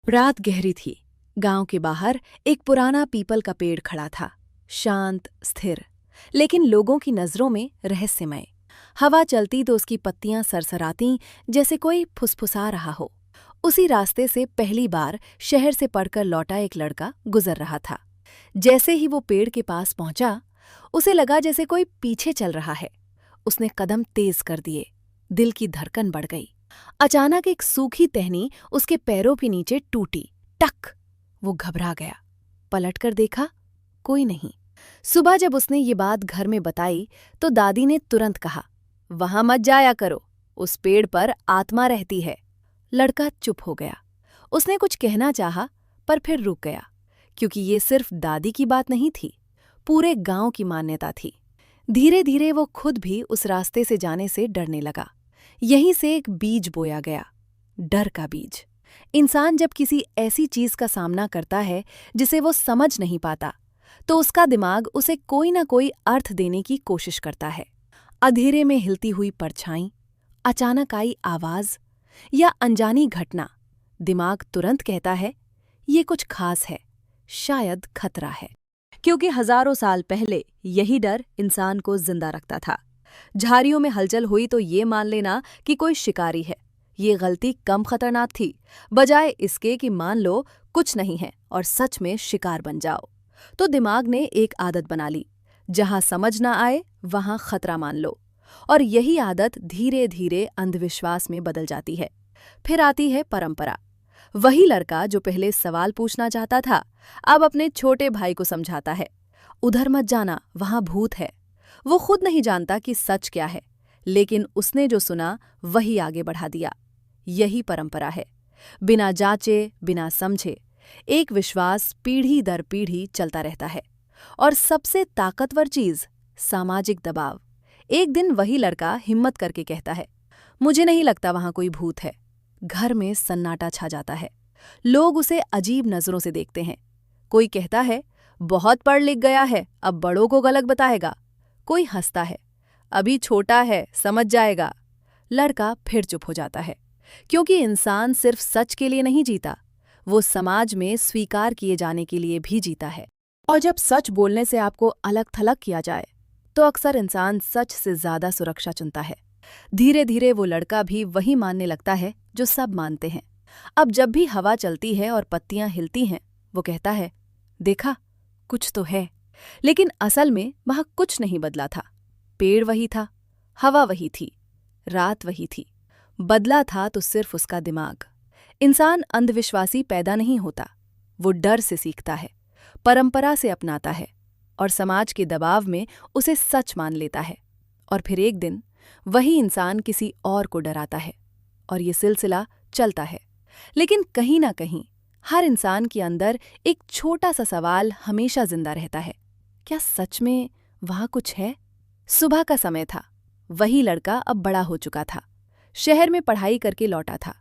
रात गहरी थी। गांव के बाहर एक पुराना पीपल का पेड़ खड़ा था, शांत, स्थिर, लेकिन लोगों की नजरों में रहस्यमय। हवा चलती तो उसकी पत्तियां सरसरातीं, जैसे कोई फुसफुसा रहा हो। उसी रास्ते से पहली बार शहर से पढ़कर लौटा एक लड़का गुजर रहा था। जैसे ही वो पेड़ के पास पहुंचा, उसे लगा जैसे कोई पीछे चल रहा है। उसने कदम तेज कर दिए। दिल की धड़कन बढ़ गई। अचानक एक सूखी टहनी उसके पैरों के नीचे टूटी। टक! वो घबरा गया। पलटकर देखा, कोई नहीं। सुबह जब उसने ये बात घर में बताई तो दादी ने तुरंत कहा, वहां मत जाया करो, उस पेड़ पर आत्मा रहती है। लड़का चुप हो गया। उसने कुछ कहना चाहा, पर फिर रुक गया, क्योंकि ये सिर्फ दादी की बात नहीं थी, पूरे गांव की मान्यता थी। धीरे धीरे वो खुद भी उस रास्ते से जाने से डरने लगा। यहीं से एक बीज बोया गया, डर का बीज। इंसान जब किसी ऐसी चीज का सामना करता है जिसे वो समझ नहीं पाता, तो उसका दिमाग उसे कोई ना कोई अर्थ देने की कोशिश करता है। अंधेरे में हिलती हुई परछाई, अचानक आई आवाज या अनजानी घटना, दिमाग तुरंत कहता है, ये कुछ खास है, शायद खतरा है। क्योंकि हजारों साल पहले यही डर इंसान को जिंदा रखता था। झाड़ियों में हलचल हुई तो ये मान लेना कि कोई शिकारी है। ये गलती कम खतरनाक थी, बजाय इसके कि मान लो कुछ नहीं है और सच में शिकार बन जाओ। तो दिमाग ने एक आदत बना ली, जहां समझ ना आए वहां खतरा मान लो। और यही आदत धीरे धीरे अंधविश्वास में बदल जाती है। फिर आती है परंपरा। वही लड़का जो पहले सवाल पूछना चाहता था, अब अपने छोटे भाई को समझाता है, उधर मत जाना, वहां भूत है। वो खुद नहीं जानता कि सच क्या है, लेकिन उसने जो सुना वही आगे बढ़ा दिया। यही परंपरा है, बिना जांचे, बिना समझे एक विश्वास पीढ़ी दर पीढ़ी चलता रहता है। और सबसे ताकतवर चीज, सामाजिक दबाव। एक दिन वही लड़का हिम्मत करके कहता है, मुझे नहीं लगता वहां कोई भूत है। घर में सन्नाटा छा जाता है। लोग उसे अजीब नजरों से देखते हैं। कोई कहता है, बहुत पढ़ लिख गया है, अब बड़ों को गलत बताएगा। कोई हंसता है, अभी छोटा है, समझ जाएगा। लड़का फिर चुप हो जाता है, क्योंकि इंसान सिर्फ सच के लिए नहीं जीता, वो समाज में स्वीकार किए जाने के लिए भी जीता है। और जब सच बोलने से आपको अलग थलग किया जाए, तो अक्सर इंसान सच से ज्यादा सुरक्षा चुनता है। धीरे धीरे वो लड़का भी वही मानने लगता है जो सब मानते हैं। अब जब भी हवा चलती है और पत्तियां हिलती हैं, वो कहता है, देखा, कुछ तो है। लेकिन असल में वहां कुछ नहीं बदला था। पेड़ वही था, हवा वही थी, रात वही थी। बदला था तो सिर्फ उसका दिमाग। इंसान अंधविश्वासी पैदा नहीं होता, वो डर से सीखता है, परंपरा से अपनाता है और समाज के दबाव में उसे सच मान लेता है। और फिर एक दिन वही इंसान किसी और को डराता है, और ये सिलसिला चलता है। लेकिन कहीं ना कहीं हर इंसान के अंदर एक छोटा सा सवाल हमेशा जिंदा रहता है, क्या सच में वहां कुछ है? सुबह का समय था। वही लड़का अब बड़ा हो चुका था, शहर में पढ़ाई करके लौटा था,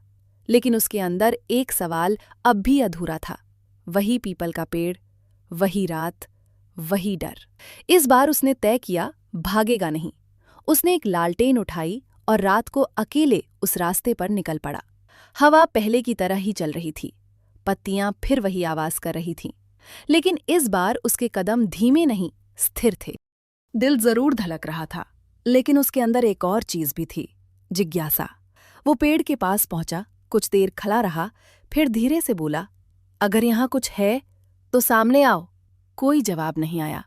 लेकिन उसके अंदर एक सवाल अब भी अधूरा था। वही पीपल का पेड़, वही रात, वही डर। इस बार उसने तय किया, भागेगा नहीं। उसने एक लालटेन उठाई और रात को अकेले उस रास्ते पर निकल पड़ा। हवा पहले की तरह ही चल रही थी, पत्तियां फिर वही आवाज कर रही थीं, लेकिन इस बार उसके कदम धीमे नहीं, स्थिर थे। दिल जरूर धड़क रहा था, लेकिन उसके अंदर एक और चीज भी थी, जिज्ञासा। वो पेड़ के पास पहुंचा, कुछ देर खड़ा रहा, फिर धीरे से बोला, अगर यहां कुछ है तो सामने आओ। कोई जवाब नहीं आया।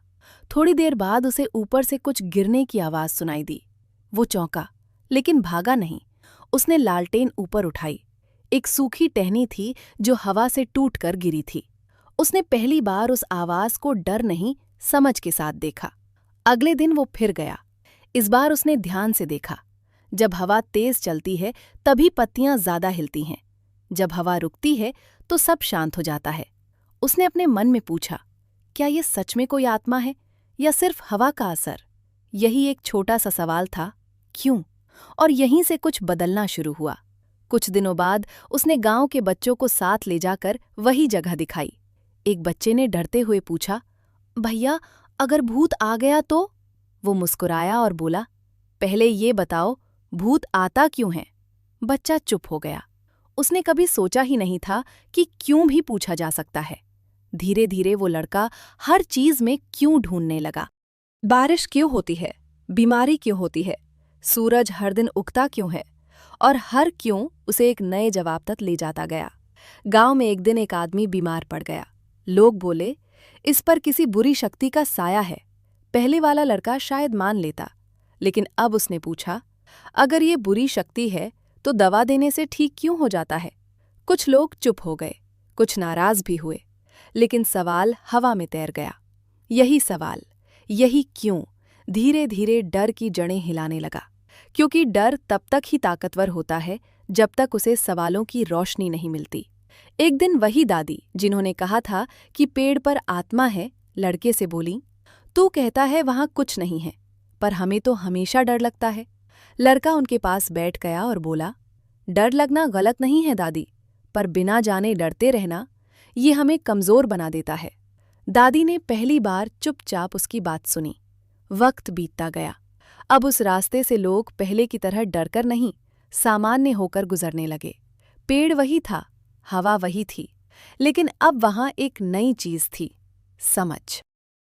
थोड़ी देर बाद उसे ऊपर से कुछ गिरने की आवाज सुनाई दी। वो चौंका, लेकिन भागा नहीं। उसने लालटेन ऊपर उठाई। एक सूखी टहनी थी जो हवा से टूटकर गिरी थी। उसने पहली बार उस आवाज को डर नहीं, समझ के साथ देखा। अगले दिन वो फिर गया। इस बार उसने ध्यान से देखा। जब हवा तेज चलती है तभी पत्तियां ज्यादा हिलती हैं। जब हवा रुकती है तो सब शांत हो जाता है। उसने अपने मन में पूछा, क्या ये सच में कोई आत्मा है या सिर्फ हवा का असर? यही एक छोटा सा सवाल था, क्यों? और यहीं से कुछ बदलना शुरू हुआ। कुछ दिनों बाद उसने गांव के बच्चों को साथ ले जाकर वही जगह दिखाई। एक बच्चे ने डरते हुए पूछा, भैया, अगर भूत आ गया तो? वो मुस्कुराया और बोला, पहले ये बताओ, भूत आता क्यों है? बच्चा चुप हो गया। उसने कभी सोचा ही नहीं था कि क्यों भी पूछा जा सकता है। धीरे धीरे वो लड़का हर चीज में क्यों ढूंढने लगा। बारिश क्यों होती है, बीमारी क्यों होती है, सूरज हर दिन उगता क्यों है, और हर क्यों उसे एक नए जवाब तक ले जाता गया। गांव में एक दिन एक आदमी बीमार पड़ गया। लोग बोले, इस पर किसी बुरी शक्ति का साया है। पहले वाला लड़का शायद मान लेता, लेकिन अब उसने पूछा, अगर ये बुरी शक्ति है तो दवा देने से ठीक क्यों हो जाता है? कुछ लोग चुप हो गए, कुछ नाराज भी हुए, लेकिन सवाल हवा में तैर गया। यही सवाल, यही क्यों, धीरे धीरे डर की जड़ें हिलाने लगा, क्योंकि डर तब तक ही ताकतवर होता है जब तक उसे सवालों की रोशनी नहीं मिलती। एक दिन वही दादी जिन्होंने कहा था कि पेड़ पर आत्मा है, लड़के से बोली, तू कहता है वहां कुछ नहीं है, पर हमें तो हमेशा डर लगता है। लड़का उनके पास बैठ गया और बोला, डर लगना गलत नहीं है दादी, पर बिना जाने डरते रहना, ये हमें कमजोर बना देता है। दादी ने पहली बार चुपचाप उसकी बात सुनी। वक्त बीतता गया। अब उस रास्ते से लोग पहले की तरह डरकर नहीं, सामान्य होकर गुजरने लगे। पेड़ वही था, हवा वही थी, लेकिन अब वहां एक नई चीज थी, समझ।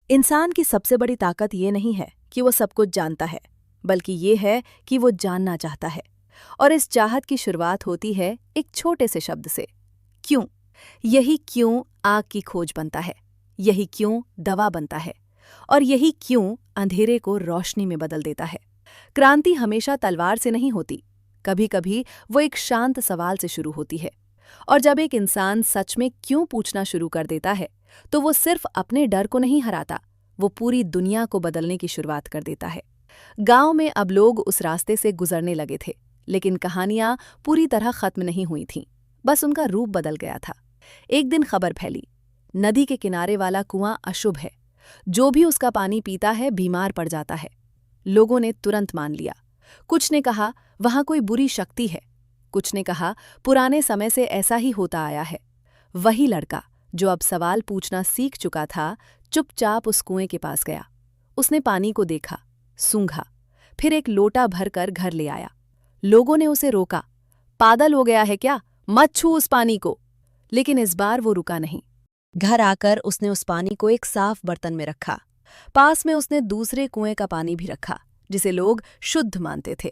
इंसान की सबसे बड़ी ताकत ये नहीं है कि वो सब कुछ जानता है, बल्कि ये है कि वो जानना चाहता है। और इस चाहत की शुरुआत होती है एक छोटे से शब्द से, क्यों। यही क्यों आग की खोज बनता है, यही क्यों दवा बनता है, और यही क्यों अंधेरे को रोशनी में बदल देता है। क्रांति हमेशा तलवार से नहीं होती, कभी कभी वो एक शांत सवाल से शुरू होती है। और जब एक इंसान सच में क्यों पूछना शुरू कर देता है, तो वो सिर्फ अपने डर को नहीं हराता, वो पूरी दुनिया को बदलने की शुरुआत कर देता है। गांव में अब लोग उस रास्ते से गुजरने लगे थे, लेकिन कहानियां पूरी तरह खत्म नहीं हुई थीं, बस उनका रूप बदल गया था। एक दिन खबर फैली, नदी के किनारे वाला कुआं अशुभ है, जो भी उसका पानी पीता है बीमार पड़ जाता है। लोगों ने तुरंत मान लिया। कुछ ने कहा वहां कोई बुरी शक्ति है, कुछ ने कहा पुराने समय से ऐसा ही होता आया है। वही लड़का जो अब सवाल पूछना सीख चुका था, चुपचाप उस कुएं के पास गया। उसने पानी को देखा, सूंघा, फिर एक लोटा भरकर घर ले आया। लोगों ने उसे रोका, पागल हो गया है क्या, मत छू उस पानी को। लेकिन इस बार वो रुका नहीं। घर आकर उसने उस पानी को एक साफ बर्तन में रखा। पास में उसने दूसरे कुएं का पानी भी रखा, जिसे लोग शुद्ध मानते थे।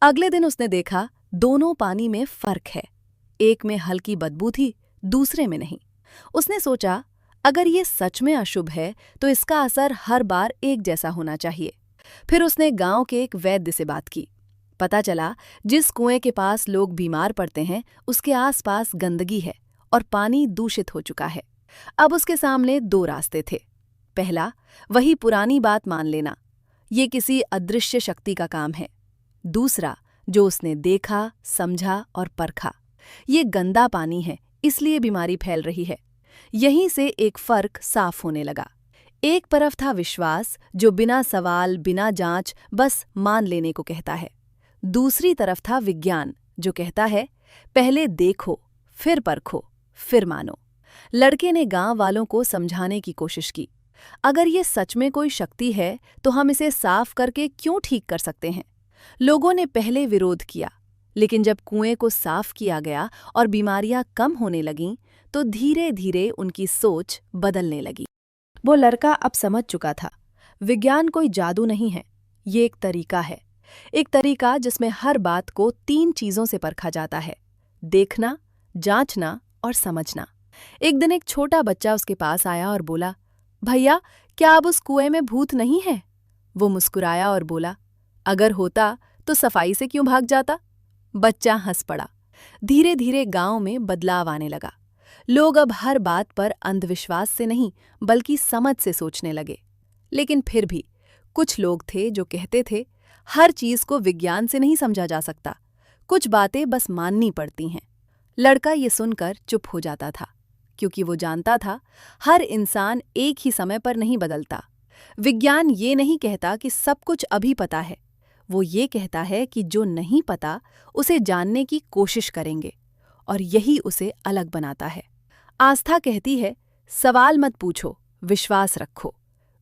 अगले दिन उसने देखा दोनों पानी में फर्क है, एक में हल्की बदबू थी, दूसरे में नहीं। उसने सोचा, अगर ये सच में अशुभ है तो इसका असर हर बार एक जैसा होना चाहिए। फिर उसने गांव के एक वैद्य से बात की। पता चला जिस कुएं के पास लोग बीमार पड़ते हैं उसके आसपास गंदगी है और पानी दूषित हो चुका है। अब उसके सामने दो रास्ते थे। पहला, वही पुरानी बात मान लेना, ये किसी अदृश्य शक्ति का काम है। दूसरा, जो उसने देखा, समझा और परखा, ये गंदा पानी है, इसलिए बीमारी फैल रही है। यहीं से एक फर्क साफ होने लगा। एक तरफ था विश्वास, जो बिना सवाल, बिना जांच बस मान लेने को कहता है। दूसरी तरफ था विज्ञान, जो कहता है पहले देखो, फिर परखो, फिर मानो। लड़के ने गांव वालों को समझाने की कोशिश की, अगर ये सच में कोई शक्ति है तो हम इसे साफ करके क्यों ठीक कर सकते हैं। लोगों ने पहले विरोध किया, लेकिन जब कुएं को साफ किया गया और बीमारियां कम होने लगीं, तो धीरे धीरे उनकी सोच बदलने लगी। वो लड़का अब समझ चुका था, विज्ञान कोई जादू नहीं है, ये एक तरीका है। एक तरीका जिसमें हर बात को 3 चीजों से परखा जाता है, देखना, जांचना और समझना। एक दिन एक छोटा बच्चा उसके पास आया और बोला, भैया क्या अब उस कुएं में भूत नहीं है? वो मुस्कुराया और बोला, अगर होता तो सफाई से क्यों भाग जाता? बच्चा हंस पड़ा। धीरे धीरे गांव में बदलाव आने लगा। लोग अब हर बात पर अंधविश्वास से नहीं बल्कि समझ से सोचने लगे। लेकिन फिर भी कुछ लोग थे जो कहते थे, हर चीज को विज्ञान से नहीं समझा जा सकता, कुछ बातें बस माननी पड़ती हैं। लड़का ये सुनकर चुप हो जाता था, क्योंकि वो जानता था हर इंसान एक ही समय पर नहीं बदलता। विज्ञान ये नहीं कहता कि सब कुछ अभी पता है, वो ये कहता है कि जो नहीं पता उसे जानने की कोशिश करेंगे, और यही उसे अलग बनाता है। आस्था कहती है सवाल मत पूछो, विश्वास रखो।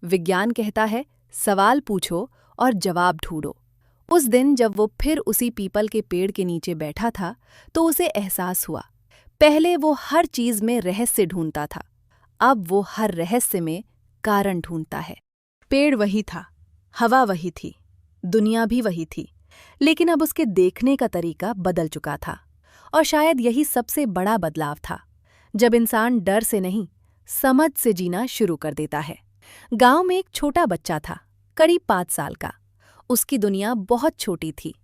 विज्ञान कहता है सवाल पूछो और जवाब ढूंढो। उस दिन जब वो फिर उसी पीपल के पेड़ के नीचे बैठा था तो उसे एहसास हुआ, पहले वो हर चीज में रहस्य ढूंढता था, अब वो हर रहस्य में कारण ढूंढता है। पेड़ वही था, हवा वही थी, दुनिया भी वही थी, लेकिन अब उसके देखने का तरीका बदल चुका था। और शायद यही सबसे बड़ा बदलाव था, जब इंसान डर से नहीं, समझ से जीना शुरू कर देता है। गांव में एक छोटा बच्चा था, करीब 5 साल का। उसकी दुनिया बहुत छोटी थी।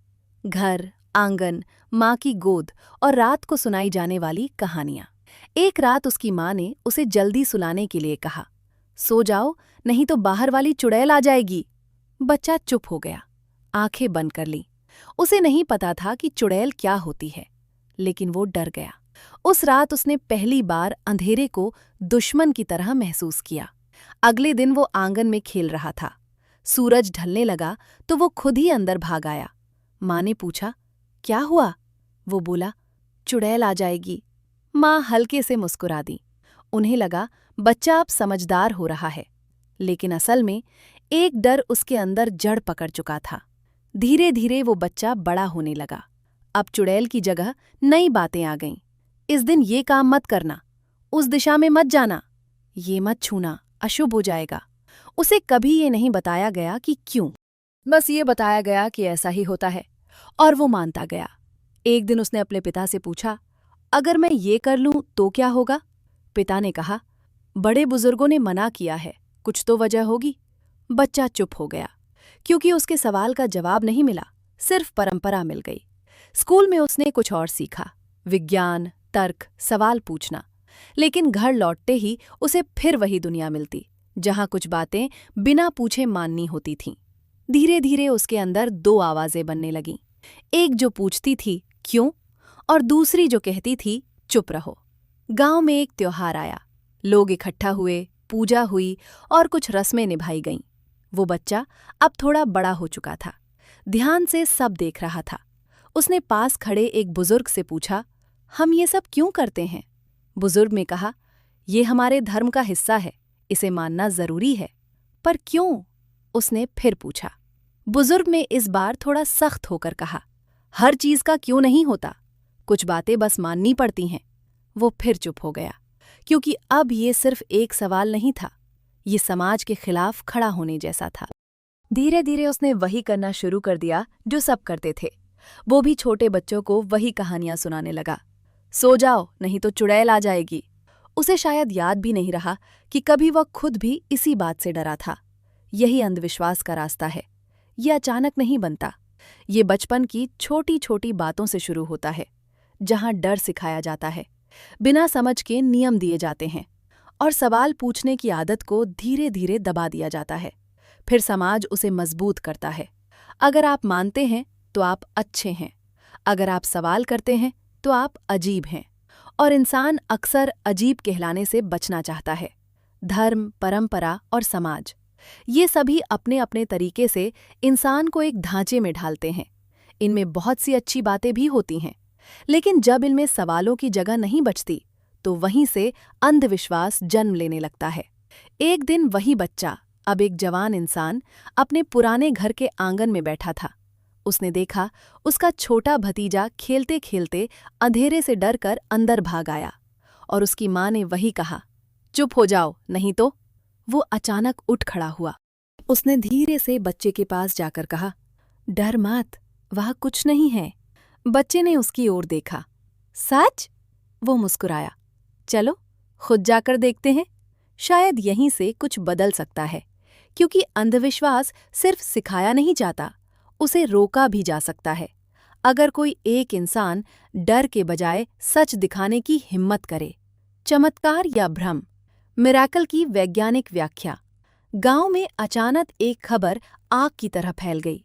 घर, आंगन, माँ की गोद और रात को सुनाई जाने वाली कहानियां। एक रात उसकी माँ ने उसे जल्दी सुलाने के लिए कहा, सो जाओ, नहीं तो बाहर वाली चुड़ैल आ जाएगी। बच्चा चुप हो गया, आंखें बंद कर ली। उसे नहीं पता था कि चुड़ैल क्या होती है, लेकिन वो डर गया। उस रात उसने पहली बार अंधेरे को दुश्मन की तरह महसूस किया। अगले दिन वो आंगन में खेल रहा था। सूरज ढलने लगा तो वो खुद ही अंदर भाग आया। माँ ने पूछा, क्या हुआ? वो बोला, चुड़ैल आ जाएगी। माँ हल्के से मुस्कुरा दी। उन्हें लगा बच्चा अब समझदार हो रहा है, लेकिन असल में एक डर उसके अंदर जड़ पकड़ चुका था। धीरे धीरे वो बच्चा बड़ा होने लगा। अब चुड़ैल की जगह नई बातें आ गईं। इस दिन ये काम मत करना, उस दिशा में मत जाना, ये मत छूना, अशुभ हो जाएगा। उसे कभी ये नहीं बताया गया कि क्यों, बस ये बताया गया कि ऐसा ही होता है, और वो मानता गया। एक दिन उसने अपने पिता से पूछा, अगर मैं ये कर लूं तो क्या होगा? पिता ने कहा, बड़े बुजुर्गों ने मना किया है, कुछ तो वजह होगी। बच्चा चुप हो गया, क्योंकि उसके सवाल का जवाब नहीं मिला, सिर्फ परंपरा मिल गई। स्कूल में उसने कुछ और सीखा, विज्ञान, तर्क, सवाल पूछना। लेकिन घर लौटते ही उसे फिर वही दुनिया मिलती, जहां कुछ बातें बिना पूछे माननी होती थीं। धीरे धीरे उसके अंदर 2 आवाजें बनने लगीं, एक जो पूछती थी क्यों, और दूसरी जो कहती थी चुप रहो। गांव में एक त्योहार आया, लोग इकट्ठा हुए, पूजा हुई और कुछ रस्में निभाई गईं। वो बच्चा अब थोड़ा बड़ा हो चुका था, ध्यान से सब देख रहा था। उसने पास खड़े एक बुजुर्ग से पूछा, हम ये सब क्यों करते हैं? बुजुर्ग ने कहा, ये हमारे धर्म का हिस्सा है, इसे मानना जरूरी है। पर क्यों? उसने फिर पूछा। बुजुर्ग ने इस बार थोड़ा सख्त होकर कहा, हर चीज का क्यों नहीं होता, कुछ बातें बस माननी पड़ती हैं। वो फिर चुप हो गया, क्योंकि अब ये सिर्फ एक सवाल नहीं था, ये समाज के खिलाफ खड़ा होने जैसा था। धीरे धीरे उसने वही करना शुरू कर दिया जो सब करते थे। वो भी छोटे बच्चों को वही कहानियां सुनाने लगा, सो जाओ, नहीं तो चुड़ैल आ जाएगी। उसे शायद याद भी नहीं रहा कि कभी वह खुद भी इसी बात से डरा था। यही अंधविश्वास का रास्ता है, ये अचानक नहीं बनता। ये बचपन की छोटी छोटी बातों से शुरू होता है, जहां डर सिखाया जाता है, बिना समझ के नियम दिए जाते हैं, और सवाल पूछने की आदत को धीरे धीरे दबा दिया जाता है। फिर समाज उसे मजबूत करता है। अगर आप मानते हैं तो आप अच्छे हैं, अगर आप सवाल करते हैं तो आप अजीब हैं। और इंसान अक्सर अजीब कहलाने से बचना चाहता है। धर्म, परंपरा और समाज, ये सभी अपने अपने तरीके से इंसान को एक ढांचे में ढालते हैं। इनमें बहुत सी अच्छी बातें भी होती हैं, लेकिन जब इनमें सवालों की जगह नहीं बचती तो वहीं से अंधविश्वास जन्म लेने लगता है। एक दिन वही बच्चा, अब एक जवान इंसान, अपने पुराने घर के आंगन में बैठा था। उसने देखा उसका छोटा भतीजा खेलते खेलते अंधेरे से डरकर अंदर भाग आया, और उसकी माँ ने वही कहा, चुप हो जाओ, नहीं तो। वो अचानक उठ खड़ा हुआ। उसने धीरे से बच्चे के पास जाकर कहा, डर मत, वहाँ कुछ नहीं है। बच्चे ने उसकी ओर देखा। सच? वो मुस्कुराया। चलो खुद जाकर देखते हैं, शायद यहीं से कुछ बदल सकता है, क्योंकि अंधविश्वास सिर्फ सिखाया नहीं जाता, उसे रोका भी जा सकता है। अगर कोई एक इंसान डर के बजाय सच दिखाने की हिम्मत करे। चमत्कार या भ्रम, मिरेकल की वैज्ञानिक व्याख्या। गांव में अचानक एक खबर आग की तरह फैल गई।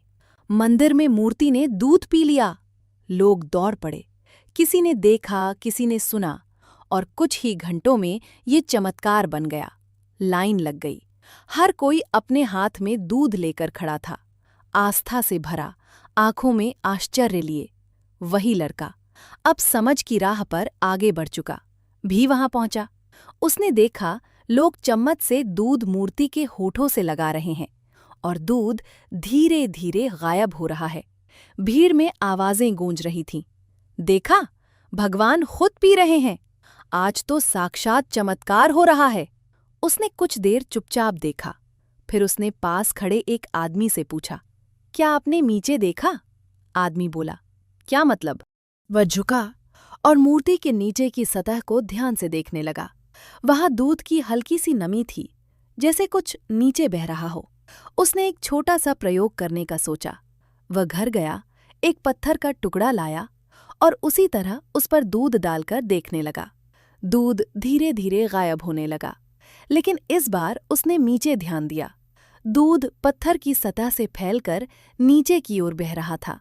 मंदिर में मूर्ति ने दूध पी लिया। लोग दौड़ पड़े, किसी ने देखा, किसी ने सुना, और कुछ ही घंटों में ये चमत्कार बन गया। लाइन लग गई, हर कोई अपने हाथ में दूध लेकर खड़ा था, आस्था से भरा, आंखों में आश्चर्य लिए। वही लड़का अब समझ की राह पर आगे बढ़ चुका भी वहां पहुंचा। उसने देखा लोग चम्मच से दूध मूर्ति के होठों से लगा रहे हैं, और दूध धीरे धीरे गायब हो रहा है। भीड़ में आवाजें गूंज रही थीं। देखा, भगवान खुद पी रहे हैं। आज तो साक्षात चमत्कार हो रहा है। उसने कुछ देर चुपचाप देखा, फिर उसने पास खड़े एक आदमी से पूछा, क्या आपने नीचे देखा? आदमी बोला, क्या मतलब? वह झुका और मूर्ति के नीचे की सतह को ध्यान से देखने लगा। वहां दूध की हल्की सी नमी थी, जैसे कुछ नीचे बह रहा हो। उसने एक छोटा सा प्रयोग करने का सोचा। वह घर गया, एक पत्थर का टुकड़ा लाया और उसी तरह उस पर दूध डालकर देखने लगा। दूध धीरे धीरे गायब होने लगा, लेकिन इस बार उसने नीचे ध्यान दिया। दूध पत्थर की सतह से फैलकर नीचे की ओर बह रहा था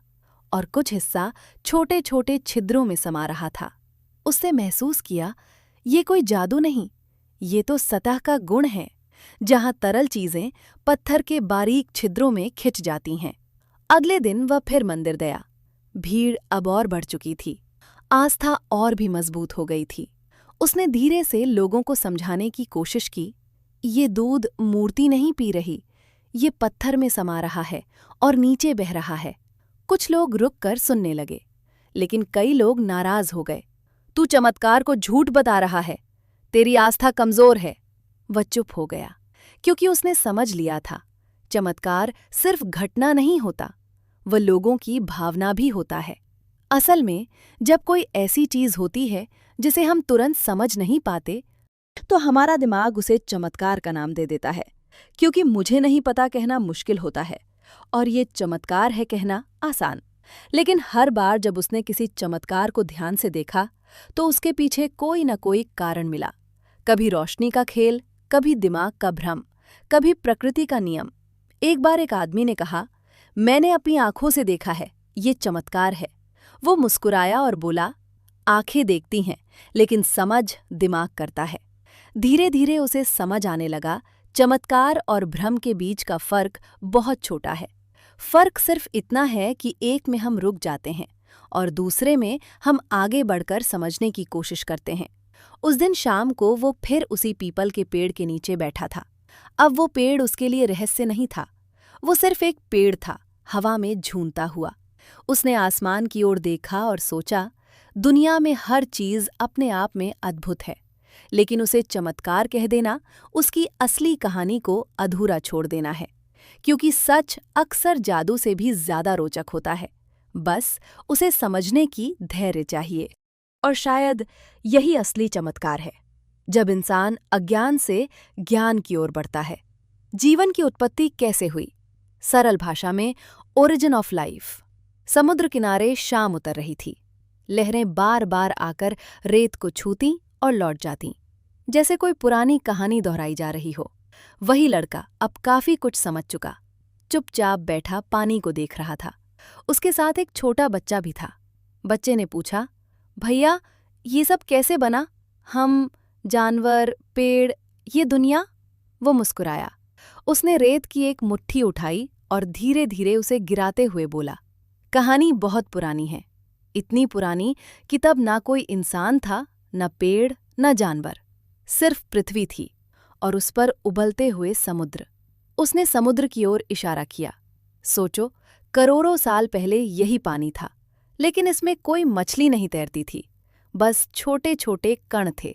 और कुछ हिस्सा छोटे छोटे छिद्रों में समा रहा था। उसने महसूस किया, ये कोई जादू नहीं, ये तो सतह का गुण है, जहां तरल चीजें पत्थर के बारीक छिद्रों में खिंच जाती हैं। अगले दिन वह फिर मंदिर गया। भीड़ अब और बढ़ चुकी थी, आस्था और भी मजबूत हो गई थी। उसने धीरे से लोगों को समझाने की कोशिश की, ये दूध मूर्ति नहीं पी रही, ये पत्थर में समा रहा है और नीचे बह रहा है। कुछ लोग रुककर सुनने लगे, लेकिन कई लोग नाराज हो गए। तू चमत्कार को झूठ बता रहा है, तेरी आस्था कमजोर है। वह चुप हो गया, क्योंकि उसने समझ लिया था, चमत्कार सिर्फ घटना नहीं होता, वह लोगों की भावना भी होता है। असल में जब कोई ऐसी चीज होती है जिसे हम तुरंत समझ नहीं पाते, तो हमारा दिमाग उसे चमत्कार का नाम दे देता है, क्योंकि मुझे नहीं पता कहना मुश्किल होता है और ये चमत्कार है कहना आसान। लेकिन हर बार जब उसने किसी चमत्कार को ध्यान से देखा, तो उसके पीछे कोई न कोई कारण मिला। कभी रोशनी का खेल, कभी दिमाग का भ्रम, कभी प्रकृति का नियम। एक बार एक आदमी ने कहा, मैंने अपनी आंखों से देखा है, ये चमत्कार है। वो मुस्कुराया और बोला, आंखें देखती हैं, लेकिन समझ दिमाग करता है। धीरे धीरे उसे समझ आने लगा, चमत्कार और भ्रम के बीच का फर्क बहुत छोटा है। फर्क सिर्फ इतना है कि एक में हम रुक जाते हैं और दूसरे में हम आगे बढ़कर समझने की कोशिश करते हैं। उस दिन शाम को वो फिर उसी पीपल के पेड़ के नीचे बैठा था। अब वो पेड़ उसके लिए रहस्य नहीं था, वो सिर्फ एक पेड़ था, हवा में झूमता हुआ। उसने आसमान की ओर देखा और सोचा, दुनिया में हर चीज अपने आप में अद्भुत है, लेकिन उसे चमत्कार कह देना उसकी असली कहानी को अधूरा छोड़ देना है, क्योंकि सच अक्सर जादू से भी ज्यादा रोचक होता है। बस उसे समझने की धैर्य चाहिए। और शायद यही असली चमत्कार है, जब इंसान अज्ञान से ज्ञान की ओर बढ़ता है। जीवन की उत्पत्ति कैसे हुई? सरल भाषा में, ओरिजिन ऑफ लाइफ। समुद्र किनारे शाम उतर रही थी। लहरें बार बार आकर रेत को छूतीं और लौट जातीं, जैसे कोई पुरानी कहानी दोहराई जा रही हो। वही लड़का अब काफी कुछ समझ चुका, चुपचाप बैठा पानी को देख रहा था। उसके साथ एक छोटा बच्चा भी था। बच्चे ने पूछा, भैया, ये सब कैसे बना? हम, जानवर, पेड़, ये दुनिया? वो मुस्कुराया। उसने रेत की एक मुट्ठी उठाई और धीरे धीरे उसे गिराते हुए बोला, कहानी बहुत पुरानी है, इतनी पुरानी कि तब ना कोई इंसान था, न पेड़, न जानवर, सिर्फ पृथ्वी थी और उस पर उबलते हुए समुद्र। उसने समुद्र की ओर इशारा किया। सोचो, करोड़ों साल पहले यही पानी था, लेकिन इसमें कोई मछली नहीं तैरती थी, बस छोटे छोटे कण थे,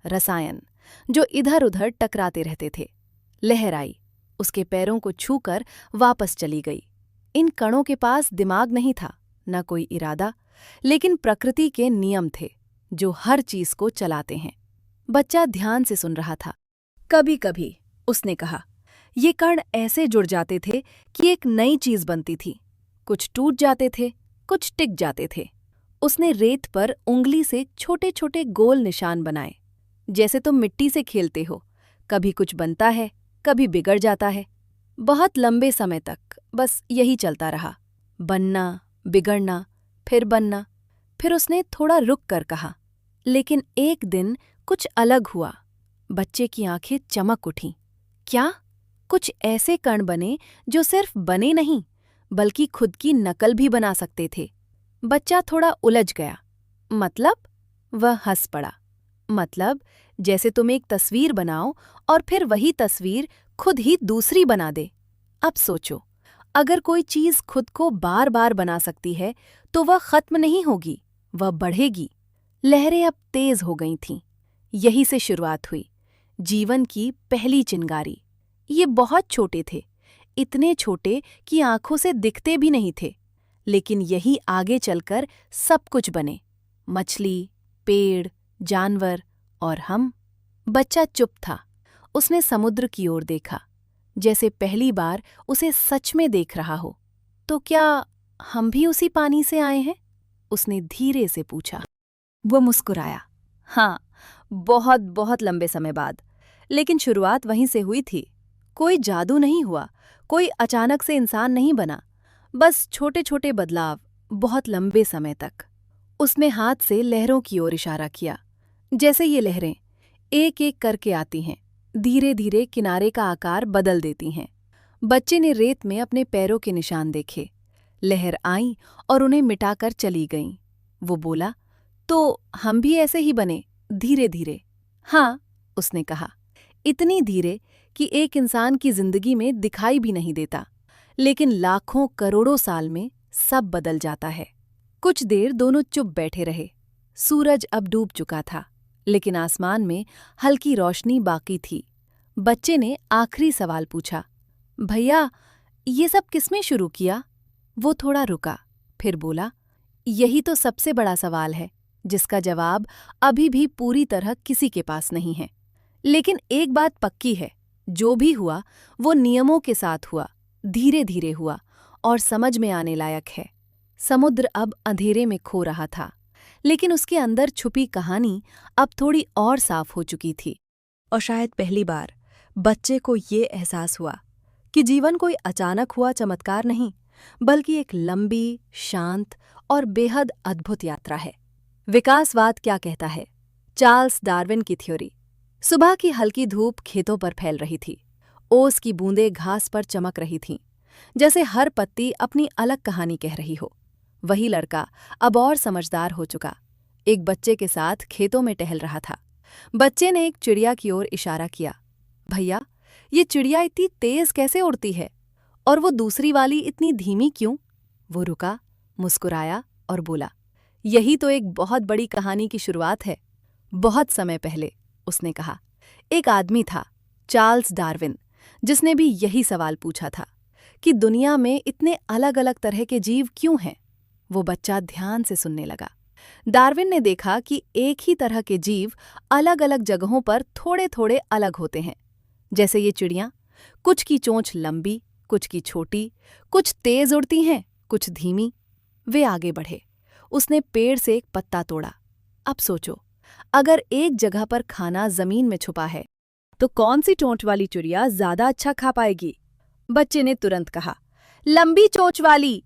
रसायन, जो इधर उधर टकराते रहते थे। लहर आई, उसके पैरों को छूकर वापस चली गई। इन कणों के पास दिमाग नहीं था, न कोई इरादा, लेकिन प्रकृति के नियम थे जो हर चीज को चलाते हैं। बच्चा ध्यान से सुन रहा था। कभी कभी, उसने कहा, ये कण ऐसे जुड़ जाते थे कि एक नई चीज बनती थी। कुछ टूट जाते थे, कुछ टिक जाते थे। उसने रेत पर उंगली से छोटे छोटे गोल निशान बनाए, जैसे तुम मिट्टी से खेलते हो। कभी कुछ बनता है, कभी बिगड़ जाता है। बहुत लंबे समय तक बस यही चलता रहा, बनना, बिगड़ना, फिर बनना। फिर उसने थोड़ा रुक कर कहा, लेकिन एक दिन कुछ अलग हुआ। बच्चे की आंखें चमक उठीं। क्या? कुछ ऐसे कण बने जो सिर्फ बने नहीं, बल्कि खुद की नकल भी बना सकते थे। बच्चा थोड़ा उलझ गया। मतलब? वह हंस पड़ा। मतलब, जैसे तुम एक तस्वीर बनाओ और फिर वही तस्वीर खुद ही दूसरी बना दे। अब सोचो, अगर कोई चीज खुद को बार बार बना सकती है तो वह खत्म नहीं होगी, वह बढ़ेगी। लहरें अब तेज हो गई थीं। यही से शुरुआत हुई जीवन की पहली चिंगारी। ये बहुत छोटे थे, इतने छोटे कि आंखों से दिखते भी नहीं थे, लेकिन यही आगे चलकर सब कुछ बने। मछली, पेड़, जानवर और हम। बच्चा चुप था। उसने समुद्र की ओर देखा, जैसे पहली बार उसे सच में देख रहा हो। तो क्या हम भी उसी पानी से आए हैं? उसने धीरे से पूछा। वो मुस्कुराया। हाँ, बहुत बहुत लंबे समय बाद। लेकिन शुरुआत वहीं से हुई थी। कोई जादू नहीं हुआ, कोई अचानक से इंसान नहीं बना, बस छोटे छोटे बदलाव, बहुत लंबे समय तक। उसने हाथ से लहरों की ओर इशारा किया, जैसे ये लहरें एक एक करके आती हैं, धीरे धीरे किनारे का आकार बदल देती हैं। बच्चे ने रेत में अपने पैरों के निशान देखे। लहर आई और उन्हें मिटाकर चली गईं। वो बोला, तो हम भी ऐसे ही बने, धीरे धीरे। हाँ, उसने कहा, इतनी धीरे कि एक इंसान की जिंदगी में दिखाई भी नहीं देता, लेकिन लाखों करोड़ों साल में सब बदल जाता है। कुछ देर दोनों चुप बैठे रहे। सूरज अब डूब चुका था, लेकिन आसमान में हल्की रोशनी बाकी थी। बच्चे ने आखिरी सवाल पूछा, भैया, ये सब किसमें शुरू किया? वो थोड़ा रुका, फिर बोला, यही तो सबसे बड़ा सवाल है, जिसका जवाब अभी भी पूरी तरह किसी के पास नहीं है। लेकिन एक बात पक्की है, जो भी हुआ वो नियमों के साथ हुआ, धीरे धीरे हुआ और समझ में आने लायक है। समुद्र अब अंधेरे में खो रहा था, लेकिन उसके अंदर छुपी कहानी अब थोड़ी और साफ हो चुकी थी। और शायद पहली बार बच्चे को ये एहसास हुआ कि जीवन कोई अचानक हुआ चमत्कार नहीं, बल्कि एक लंबी, शांत और बेहद अद्भुत यात्रा है। विकासवाद क्या कहता है? चार्ल्स डार्विन की थ्योरी। सुबह की हल्की धूप खेतों पर फैल रही थी। ओस की बूंदें घास पर चमक रही थीं, जैसे हर पत्ती अपनी अलग कहानी कह रही हो। वही लड़का अब और समझदार हो चुका, एक बच्चे के साथ खेतों में टहल रहा था। बच्चे ने एक चिड़िया की ओर इशारा किया, भैया, ये चिड़िया इतनी तेज कैसे उड़ती है? और वो दूसरी वाली इतनी धीमी क्यों? वो रुका, मुस्कुराया और बोला, यही तो एक बहुत बड़ी कहानी की शुरुआत है। बहुत समय पहले, उसने कहा, एक आदमी था, चार्ल्स डार्विन, जिसने भी यही सवाल पूछा था कि दुनिया में इतने अलग अलग तरह के जीव क्यों हैं। वो बच्चा ध्यान से सुनने लगा। डार्विन ने देखा कि एक ही तरह के जीव अलग अलग जगहों पर थोड़े थोड़े अलग होते हैं। जैसे ये चिड़ियां, कुछ की चोंच लंबी, कुछ की छोटी, कुछ तेज उड़ती हैं, कुछ धीमी। वे आगे बढ़े। उसने पेड़ से एक पत्ता तोड़ा। अब सोचो, अगर एक जगह पर खाना जमीन में छुपा है, तो कौन सी चोंच वाली चिड़िया ज्यादा अच्छा खा पाएगी? बच्चे ने तुरंत कहा, लंबी चोंच वाली।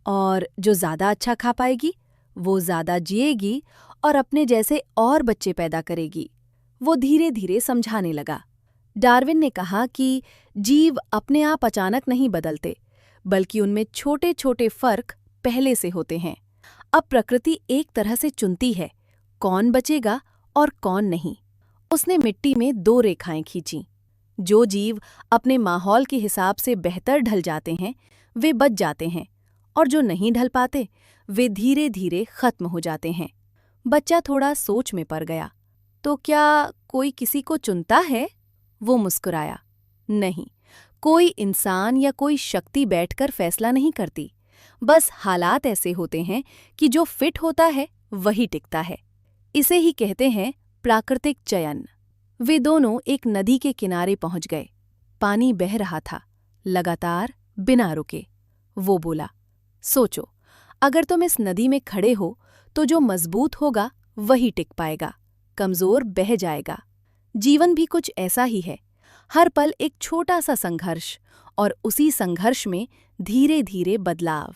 और जो ज्यादा अच्छा खा पाएगी, वो ज्यादा जिएगी और अपने जैसे और बच्चे पैदा करेगी। वो धीरे धीरे समझाने लगा। डार्विन ने कहा कि जीव अपने आप अचानक नहीं बदलते, बल्कि उनमें छोटे छोटे फर्क पहले से होते हैं। अब प्रकृति एक तरह से चुनती है कौन बचेगा और कौन नहीं। उसने मिट्टी में 2 रेखाएं खींची। जो जीव अपने माहौल के हिसाब से बेहतर ढल जाते हैं, वे बच जाते हैं, और जो नहीं ढल पाते, वे धीरे धीरे खत्म हो जाते हैं। बच्चा थोड़ा सोच में पड़ गया। तो क्या कोई किसी को चुनता है? वो मुस्कुराया। नहीं, कोई इंसान या कोई शक्ति बैठकर फैसला नहीं करती। बस हालात ऐसे होते हैं कि जो फिट होता है वही टिकता है। इसे ही कहते हैं प्राकृतिक चयन। वे दोनों एक नदी के किनारे पहुंच गए। पानी बह रहा था, लगातार, बिना रुके। वो बोला, सोचो, अगर तुम इस नदी में खड़े हो तो जो मजबूत होगा वही टिक पाएगा, कमजोर बह जाएगा। जीवन भी कुछ ऐसा ही है। हर पल एक छोटा सा संघर्ष, और उसी संघर्ष में धीरे धीरे बदलाव।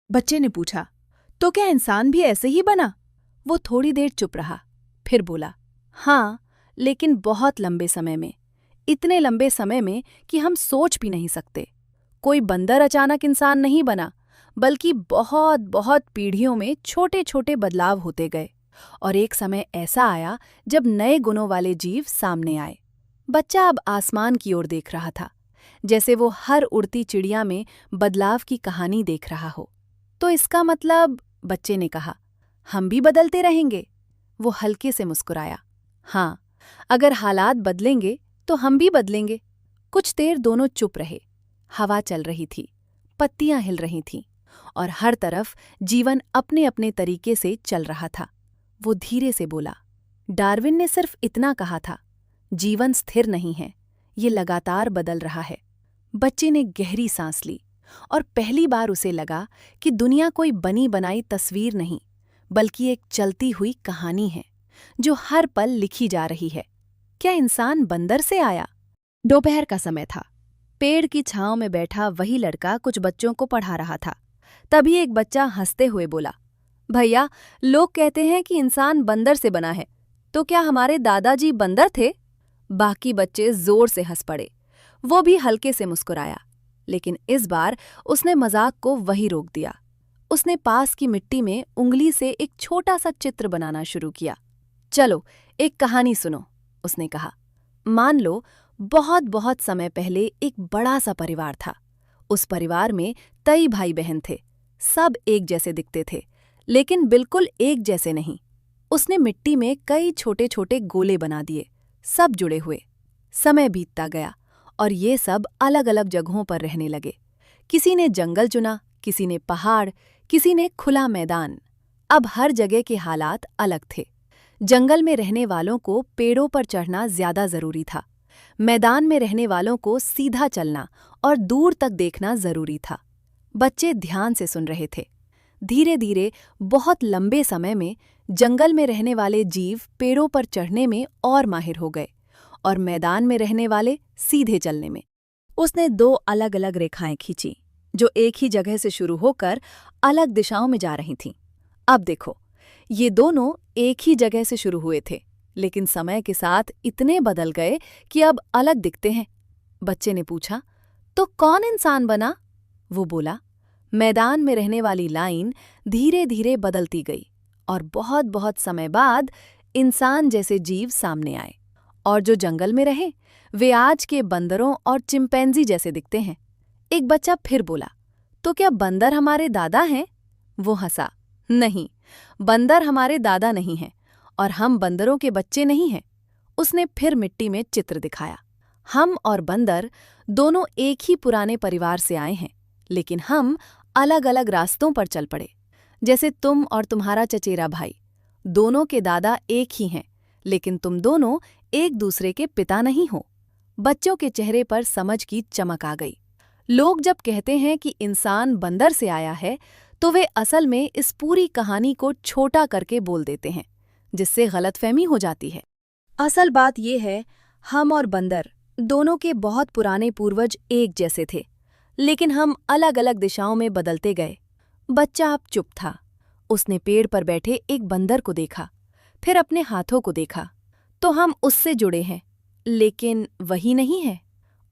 बच्चे ने पूछा, तो क्या इंसान भी ऐसे ही बना? वो थोड़ी देर चुप रहा, फिर बोला, हाँ, लेकिन बहुत लंबे समय में, इतने लंबे समय में कि हम सोच भी नहीं सकते। कोई बंदर अचानक इंसान नहीं बना, बल्कि बहुत बहुत पीढ़ियों में छोटे छोटे बदलाव होते गए, और एक समय ऐसा आया जब नए गुणों वाले जीव सामने आए। बच्चा अब आसमान की ओर देख रहा था। जैसे वो हर उड़ती चिड़िया में बदलाव की कहानी देख रहा हो। तो इसका मतलब, बच्चे ने कहा, हम भी बदलते रहेंगे? वो हल्के से मुस्कुराया। हाँ, अगर हालात बदलेंगे तो हम भी बदलेंगे। कुछ देर दोनों चुप रहे। हवा चल रही थी, पत्तियां हिल रही थीं, और हर तरफ जीवन अपने अपने तरीके से चल रहा था। वो धीरे से बोला, डार्विन ने सिर्फ इतना कहा था, जीवन स्थिर नहीं है, ये लगातार बदल रहा है। बच्चे ने गहरी सांस ली, और पहली बार उसे लगा कि दुनिया कोई बनी बनाई तस्वीर नहीं, बल्कि एक चलती हुई कहानी है, जो हर पल लिखी जा रही है। क्या इंसान बंदर से आया? दोपहर का समय था। पेड़ की छांव में बैठा वही लड़का कुछ बच्चों को पढ़ा रहा था। तभी एक बच्चा हंसते हुए बोला, भैया, लोग कहते हैं कि इंसान बंदर से बना है, तो क्या हमारे दादाजी बंदर थे? बाकी बच्चे जोर से हंस पड़े। वो भी हल्के से मुस्कुराया, लेकिन इस बार उसने मजाक को वही रोक दिया। उसने पास की मिट्टी में उंगली से एक छोटा सा चित्र बनाना शुरू किया। चलो, एक कहानी सुनो, उसने कहा। मान लो, बहुत बहुत समय पहले एक बड़ा सा परिवार था। उस परिवार में कई भाई बहन थे। सब एक जैसे दिखते थे, लेकिन बिल्कुल एक जैसे नहीं। उसने मिट्टी में कई छोटे छोटे गोले बना दिए, सब जुड़े हुए। समय बीतता गया और ये सब अलग अलग जगहों पर रहने लगे। किसी ने जंगल चुना, किसी ने पहाड़, किसी ने खुला मैदान। अब हर जगह के हालात अलग थे। जंगल में रहने वालों को पेड़ों पर चढ़ना ज्यादा जरूरी था। मैदान में रहने वालों को सीधा चलना और दूर तक देखना जरूरी था। बच्चे ध्यान से सुन रहे थे। धीरे धीरे, बहुत लंबे समय में, जंगल में रहने वाले जीव पेड़ों पर चढ़ने में और माहिर हो गए, और मैदान में रहने वाले सीधे चलने में। उसने दो अलग अलग रेखाएं खींची, जो एक ही जगह से शुरू होकर अलग दिशाओं में जा रही थीं। अब देखो, ये दोनों एक ही जगह से शुरू हुए थे, लेकिन समय के साथ इतने बदल गए कि अब अलग दिखते हैं। बच्चे ने पूछा, तो कौन इंसान बना? वो बोला, मैदान में रहने वाली लाइन धीरे धीरे बदलती गई, और बहुत बहुत समय बाद इंसान जैसे जीव सामने आए। और जो जंगल में रहे, वे आज के बंदरों और चिंपैंजी जैसे दिखते हैं। एक बच्चा फिर बोला, तो क्या बंदर हमारे दादा हैं? वो हंसा, नहीं, बंदर हमारे दादा नहीं हैं, और हम बंदरों के बच्चे नहीं हैं। उसने फिर मिट्टी में चित्र दिखाया। हम और बंदर दोनों एक ही पुराने परिवार से आए हैं, लेकिन हम अलग अलग रास्तों पर चल पड़े। जैसे तुम और तुम्हारा चचेरा भाई, दोनों के दादा एक ही हैं, लेकिन तुम दोनों एक दूसरे के पिता नहीं हो। बच्चों के चेहरे पर समझ की चमक आ गई। लोग जब कहते हैं कि इंसान बंदर से आया है, तो वे असल में इस पूरी कहानी को छोटा करके बोल देते हैं, जिससे गलतफहमी हो जाती है। असल बात यह है, हम और बंदर दोनों के बहुत पुराने पूर्वज एक जैसे थे, लेकिन हम अलग अलग दिशाओं में बदलते गए। बच्चा अब चुप था। उसने पेड़ पर बैठे एक बंदर को देखा, फिर अपने हाथों को देखा। तो हम उससे जुड़े हैं, लेकिन वही नहीं है?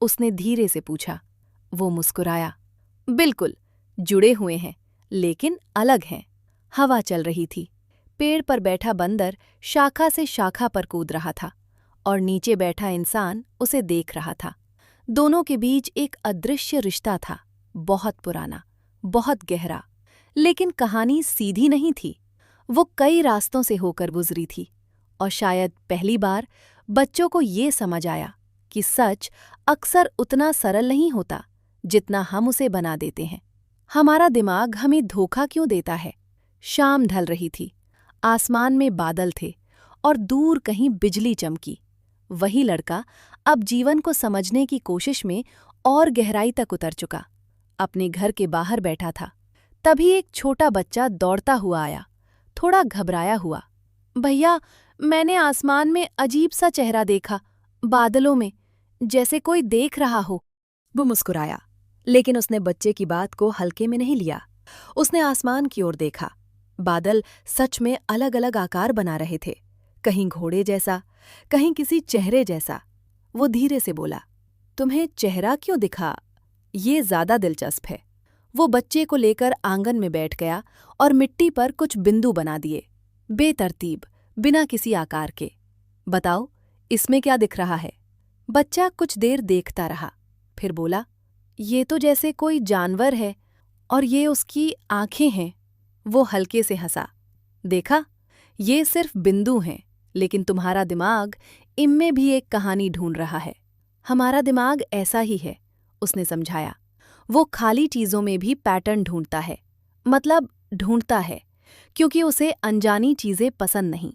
उसने धीरे से पूछा। वो मुस्कुराया, बिल्कुल, जुड़े हुए हैं, लेकिन अलग हैं। हवा चल रही थी। पेड़ पर बैठा बंदर शाखा से शाखा पर कूद रहा था, और नीचे बैठा इंसान उसे देख रहा था। दोनों के बीच एक अदृश्य रिश्ता था, बहुत पुराना, बहुत गहरा। लेकिन कहानी सीधी नहीं थी। वो कई रास्तों से होकर गुजरी थी, और शायद पहली बार बच्चों को ये समझ आया कि सच अक्सर उतना सरल नहीं होता जितना हम उसे बना देते हैं। हमारा दिमाग हमें धोखा क्यों देता है? शाम ढल रही थी। आसमान में बादल थे, और दूर कहीं बिजली चमकी। वही लड़का अब जीवन को समझने की कोशिश में और गहराई तक उतर चुका। अपने घर के बाहर बैठा था। तभी एक छोटा बच्चा दौड़ता हुआ आया, थोड़ा घबराया हुआ। भैया, मैंने आसमान में अजीब सा चेहरा देखा, बादलों में, जैसे कोई देख रहा हो। वो मुस्कुराया, लेकिन उसने बच्चे की बात को हल्के में नहीं लिया। उसने आसमान की ओर देखा। बादल सच में अलग अलग आकार बना रहे थे, कहीं घोड़े जैसा, कहीं किसी चेहरे जैसा। वो धीरे से बोला, तुम्हें चेहरा क्यों दिखा? ये ज्यादा दिलचस्प है। वो बच्चे को लेकर आंगन में बैठ गया और मिट्टी पर कुछ बिंदु बना दिए, बेतरतीब, बिना किसी आकार के। बताओ, इसमें क्या दिख रहा है? बच्चा कुछ देर देखता रहा, फिर बोला, ये तो जैसे कोई जानवर है और ये उसकी आंखें हैं। वो हल्के से हंसा। देखा, ये सिर्फ बिंदु हैं, लेकिन तुम्हारा दिमाग इनमें भी एक कहानी ढूंढ रहा है। हमारा दिमाग ऐसा ही है, उसने समझाया। वो खाली चीजों में भी पैटर्न ढूंढता है, मतलब ढूंढता है, क्योंकि उसे अनजानी चीजें पसंद नहीं।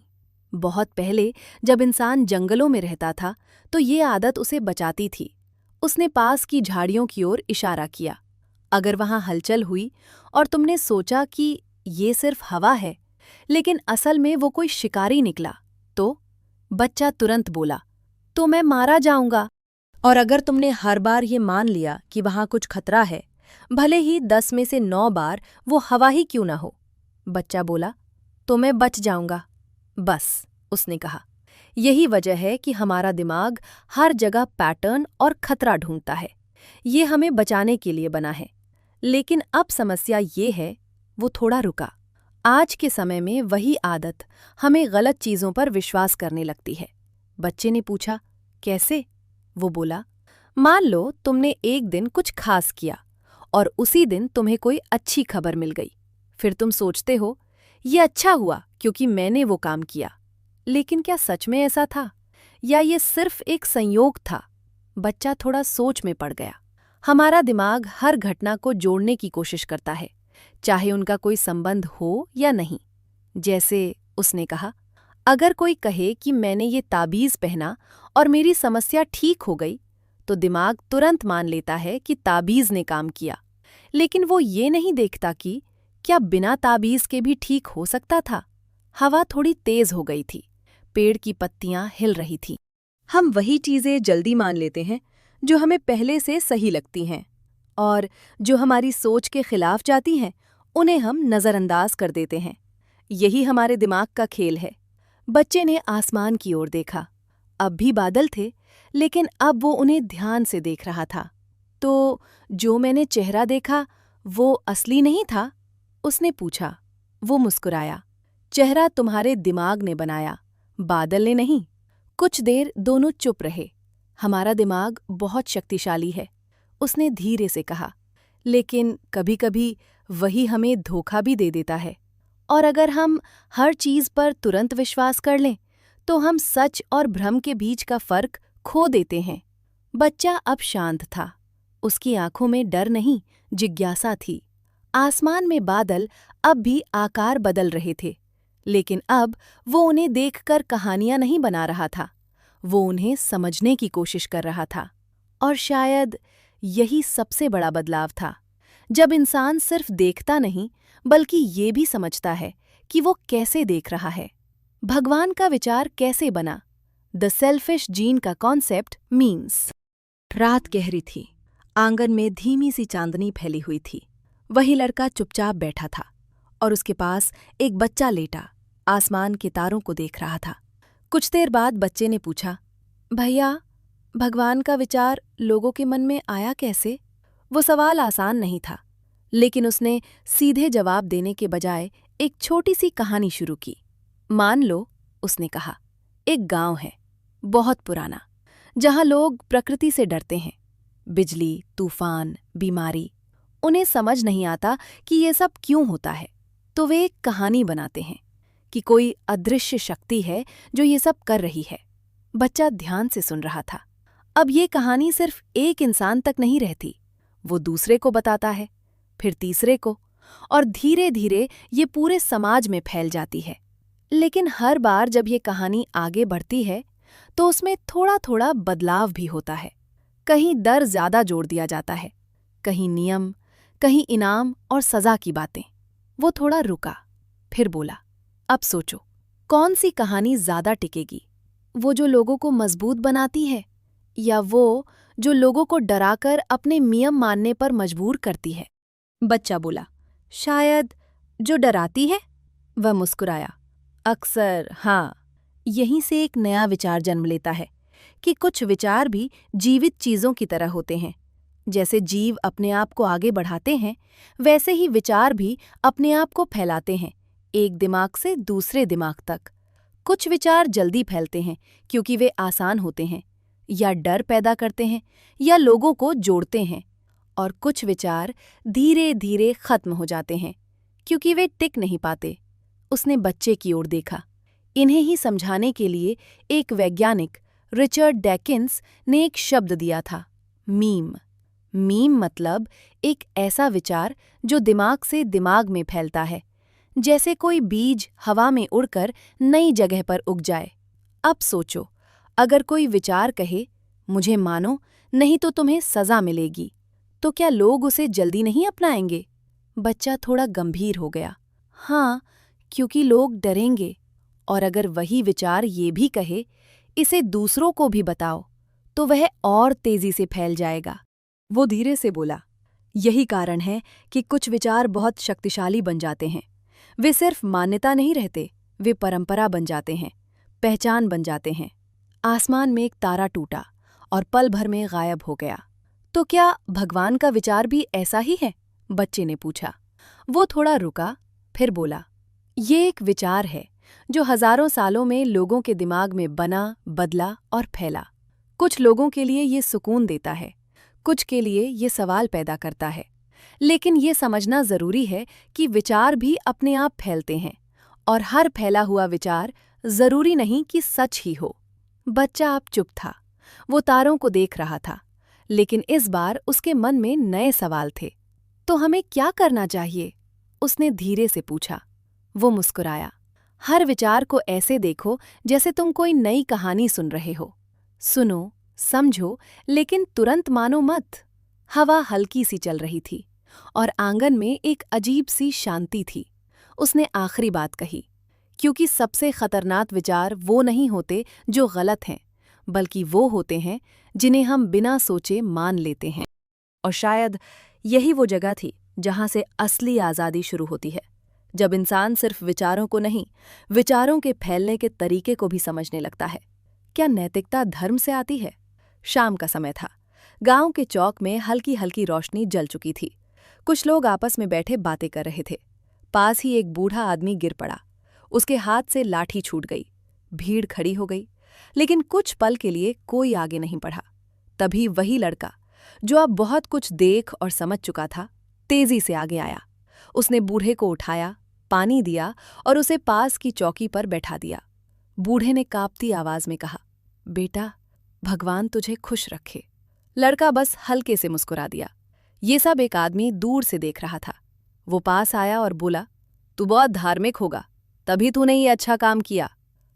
बहुत पहले जब इंसान जंगलों में रहता था तो ये आदत उसे बचाती थी। उसने पास की झाड़ियों की ओर इशारा किया। अगर वहां हलचल हुई और तुमने सोचा कि ये सिर्फ हवा है, लेकिन असल में वो कोई शिकारी निकला, तो बच्चा तुरंत बोला, तो मैं मारा जाऊंगा। और अगर तुमने हर बार ये मान लिया कि वहां कुछ खतरा है, भले ही 10 में से 9 बार वो हवा ही क्यों ना हो, बच्चा बोला, तो मैं बच जाऊंगा। बस, उसने कहा, यही वजह है कि हमारा दिमाग हर जगह पैटर्न और खतरा ढूंढता है। ये हमें बचाने के लिए बना है। लेकिन अब समस्या ये है, वो थोड़ा रुका। आज के समय में वही आदत हमें गलत चीजों पर विश्वास करने लगती है। बच्चे ने पूछा, कैसे? वो बोला, मान लो तुमने एक दिन कुछ खास किया और उसी दिन तुम्हें कोई अच्छी खबर मिल गई। फिर तुम सोचते हो, ये अच्छा हुआ क्योंकि मैंने वो काम किया। लेकिन क्या सच में ऐसा था, या ये सिर्फ एक संयोग था? बच्चा थोड़ा सोच में पड़ गया। हमारा दिमाग हर घटना को जोड़ने की कोशिश करता है, चाहे उनका कोई संबंध हो या नहीं। जैसे उसने कहा, अगर कोई कहे कि मैंने ये ताबीज़ पहना और मेरी समस्या ठीक हो गई, तो दिमाग तुरंत मान लेता है कि ताबीज़ ने काम किया। लेकिन वो ये नहीं देखता कि क्या बिना ताबीज़ के भी ठीक हो सकता था। हवा थोड़ी तेज हो गई थी, पेड़ की पत्तियां हिल रही थीं। हम वही चीज़ें जल्दी मान लेते हैं जो हमें पहले से सही लगती हैं, और जो हमारी सोच के खिलाफ जाती हैं उन्हें हम नज़रअंदाज कर देते हैं। यही हमारे दिमाग का खेल है। बच्चे ने आसमान की ओर देखा। अब भी बादल थे, लेकिन अब वो उन्हें ध्यान से देख रहा था। तो जो मैंने चेहरा देखा वो असली नहीं था? उसने पूछा। वो मुस्कुराया। चेहरा तुम्हारे दिमाग ने बनाया, बादल ने नहीं। कुछ देर दोनों चुप रहे। हमारा दिमाग बहुत शक्तिशाली है, उसने धीरे से कहा, लेकिन कभी-कभी वही हमें धोखा भी दे देता है। और अगर हम हर चीज़ पर तुरंत विश्वास कर लें, तो हम सच और भ्रम के बीच का फर्क खो देते हैं। बच्चा अब शांत था। उसकी आंखों में डर नहीं, जिज्ञासा थी। आसमान में बादल अब भी आकार बदल रहे थे, लेकिन अब वो उन्हें देखकर कहानियां नहीं बना रहा था, वो उन्हें समझने की कोशिश कर रहा था। और शायद यही सबसे बड़ा बदलाव था, जब इंसान सिर्फ देखता नहीं बल्कि ये भी समझता है कि वो कैसे देख रहा है। भगवान का विचार कैसे बना? द सेल्फिश जीन का कॉन्सेप्ट मीन्स। रात गहरी थी। आंगन में धीमी सी चांदनी फैली हुई थी। वही लड़का चुपचाप बैठा था और उसके पास एक बच्चा लेटा आसमान के तारों को देख रहा था। कुछ देर बाद बच्चे ने पूछा, भैया, भगवान का विचार लोगों के मन में आया कैसे? वो सवाल आसान नहीं था, लेकिन उसने सीधे जवाब देने के बजाय एक छोटी सी कहानी शुरू की। मान लो, उसने कहा, एक गांव है, बहुत पुराना, जहां लोग प्रकृति से डरते हैं। बिजली, तूफान, बीमारी, उन्हें समझ नहीं आता कि ये सब क्यों होता है। तो वे एक कहानी बनाते हैं कि कोई अदृश्य शक्ति है जो ये सब कर रही है। बच्चा ध्यान से सुन रहा था। अब ये कहानी सिर्फ एक इंसान तक नहीं रहती, वो दूसरे को बताता है, फिर तीसरे को, और धीरे धीरे ये पूरे समाज में फैल जाती है। लेकिन हर बार जब ये कहानी आगे बढ़ती है तो उसमें थोड़ा थोड़ा बदलाव भी होता है। कहीं डर ज्यादा जोड़ दिया जाता है, कहीं नियम, कहीं इनाम और सजा की बातें। वो थोड़ा रुका, फिर बोला, अब सोचो, कौन सी कहानी ज्यादा टिकेगी? वो जो लोगों को मजबूत बनाती है, या वो जो लोगों को डराकर अपने नियम मानने पर मजबूर करती है? बच्चा बोला, शायद जो डराती है। वह मुस्कुराया, अक्सर हाँ। यहीं से एक नया विचार जन्म लेता है कि कुछ विचार भी जीवित चीजों की तरह होते हैं। जैसे जीव अपने आप को आगे बढ़ाते हैं, वैसे ही विचार भी अपने आप को फैलाते हैं, एक दिमाग से दूसरे दिमाग तक। कुछ विचार जल्दी फैलते हैं क्योंकि वे आसान होते हैं, या डर पैदा करते हैं या लोगों को जोड़ते हैं, और कुछ विचार धीरे धीरे खत्म हो जाते हैं क्योंकि वे टिक नहीं पाते। उसने बच्चे की ओर देखा। इन्हें ही समझाने के लिए एक वैज्ञानिक रिचर्ड डैकिंस ने एक शब्द दिया था, मीम। मीम मतलब एक ऐसा विचार जो दिमाग से दिमाग में फैलता है, जैसे कोई बीज हवा में उड़कर नई जगह पर उग जाए। अब सोचो, अगर कोई विचार कहे, मुझे मानो नहीं तो तुम्हें सजा मिलेगी, तो क्या लोग उसे जल्दी नहीं अपनाएंगे? बच्चा थोड़ा गंभीर हो गया। हाँ, क्योंकि लोग डरेंगे। और अगर वही विचार ये भी कहे, इसे दूसरों को भी बताओ, तो वह और तेजी से फैल जाएगा। वो धीरे से बोला, यही कारण है कि कुछ विचार बहुत शक्तिशाली बन जाते हैं। वे सिर्फ मान्यता नहीं रहते, वे परंपरा बन जाते हैं, पहचान बन जाते हैं। आसमान में एक तारा टूटा और पल भर में गायब हो गया। तो क्या भगवान का विचार भी ऐसा ही है? बच्चे ने पूछा। वो थोड़ा रुका, फिर बोला, ये एक विचार है जो हजारों सालों में लोगों के दिमाग में बना, बदला और फैला। कुछ लोगों के लिए ये सुकून देता है, कुछ के लिए ये सवाल पैदा करता है। लेकिन ये समझना जरूरी है कि विचार भी अपने आप फैलते हैं, और हर फैला हुआ विचार जरूरी नहीं कि सच ही हो। बच्चा अब चुप था। वो तारों को देख रहा था, लेकिन इस बार उसके मन में नए सवाल थे। तो हमें क्या करना चाहिए? उसने धीरे से पूछा। वो मुस्कुराया। हर विचार को ऐसे देखो जैसे तुम कोई नई कहानी सुन रहे हो। सुनो, समझो, लेकिन तुरंत मानो मत। हवा हल्की सी चल रही थी और आंगन में एक अजीब सी शांति थी। उसने आखिरी बात कही, क्योंकि सबसे खतरनाक विचार वो नहीं होते जो गलत हैं, बल्कि वो होते हैं जिन्हें हम बिना सोचे मान लेते हैं। और शायद यही वो जगह थी जहां से असली आज़ादी शुरू होती है, जब इंसान सिर्फ विचारों को नहीं, विचारों के फैलने के तरीके को भी समझने लगता है। क्या नैतिकता धर्म से आती है? शाम का समय था। गांव के चौक में हल्की हल्की रोशनी जल चुकी थी। कुछ लोग आपस में बैठे बातें कर रहे थे। पास ही एक बूढ़ा आदमी गिर पड़ा। उसके हाथ से लाठी छूट गई। भीड़ खड़ी हो गई, लेकिन कुछ पल के लिए कोई आगे नहीं बढ़ा। तभी वही लड़का, जो अब बहुत कुछ देख और समझ चुका था, तेजी से आगे आया। उसने बूढ़े को उठाया, पानी दिया और उसे पास की चौकी पर बैठा दिया। बूढ़े ने कांपती आवाज में कहा, बेटा, भगवान तुझे खुश रखे। लड़का बस हल्के से मुस्कुरा दिया। ये सब एक आदमी दूर से देख रहा था। वो पास आया और बोला, तू बहुत धार्मिक होगा, तभी तूने ये अच्छा काम किया।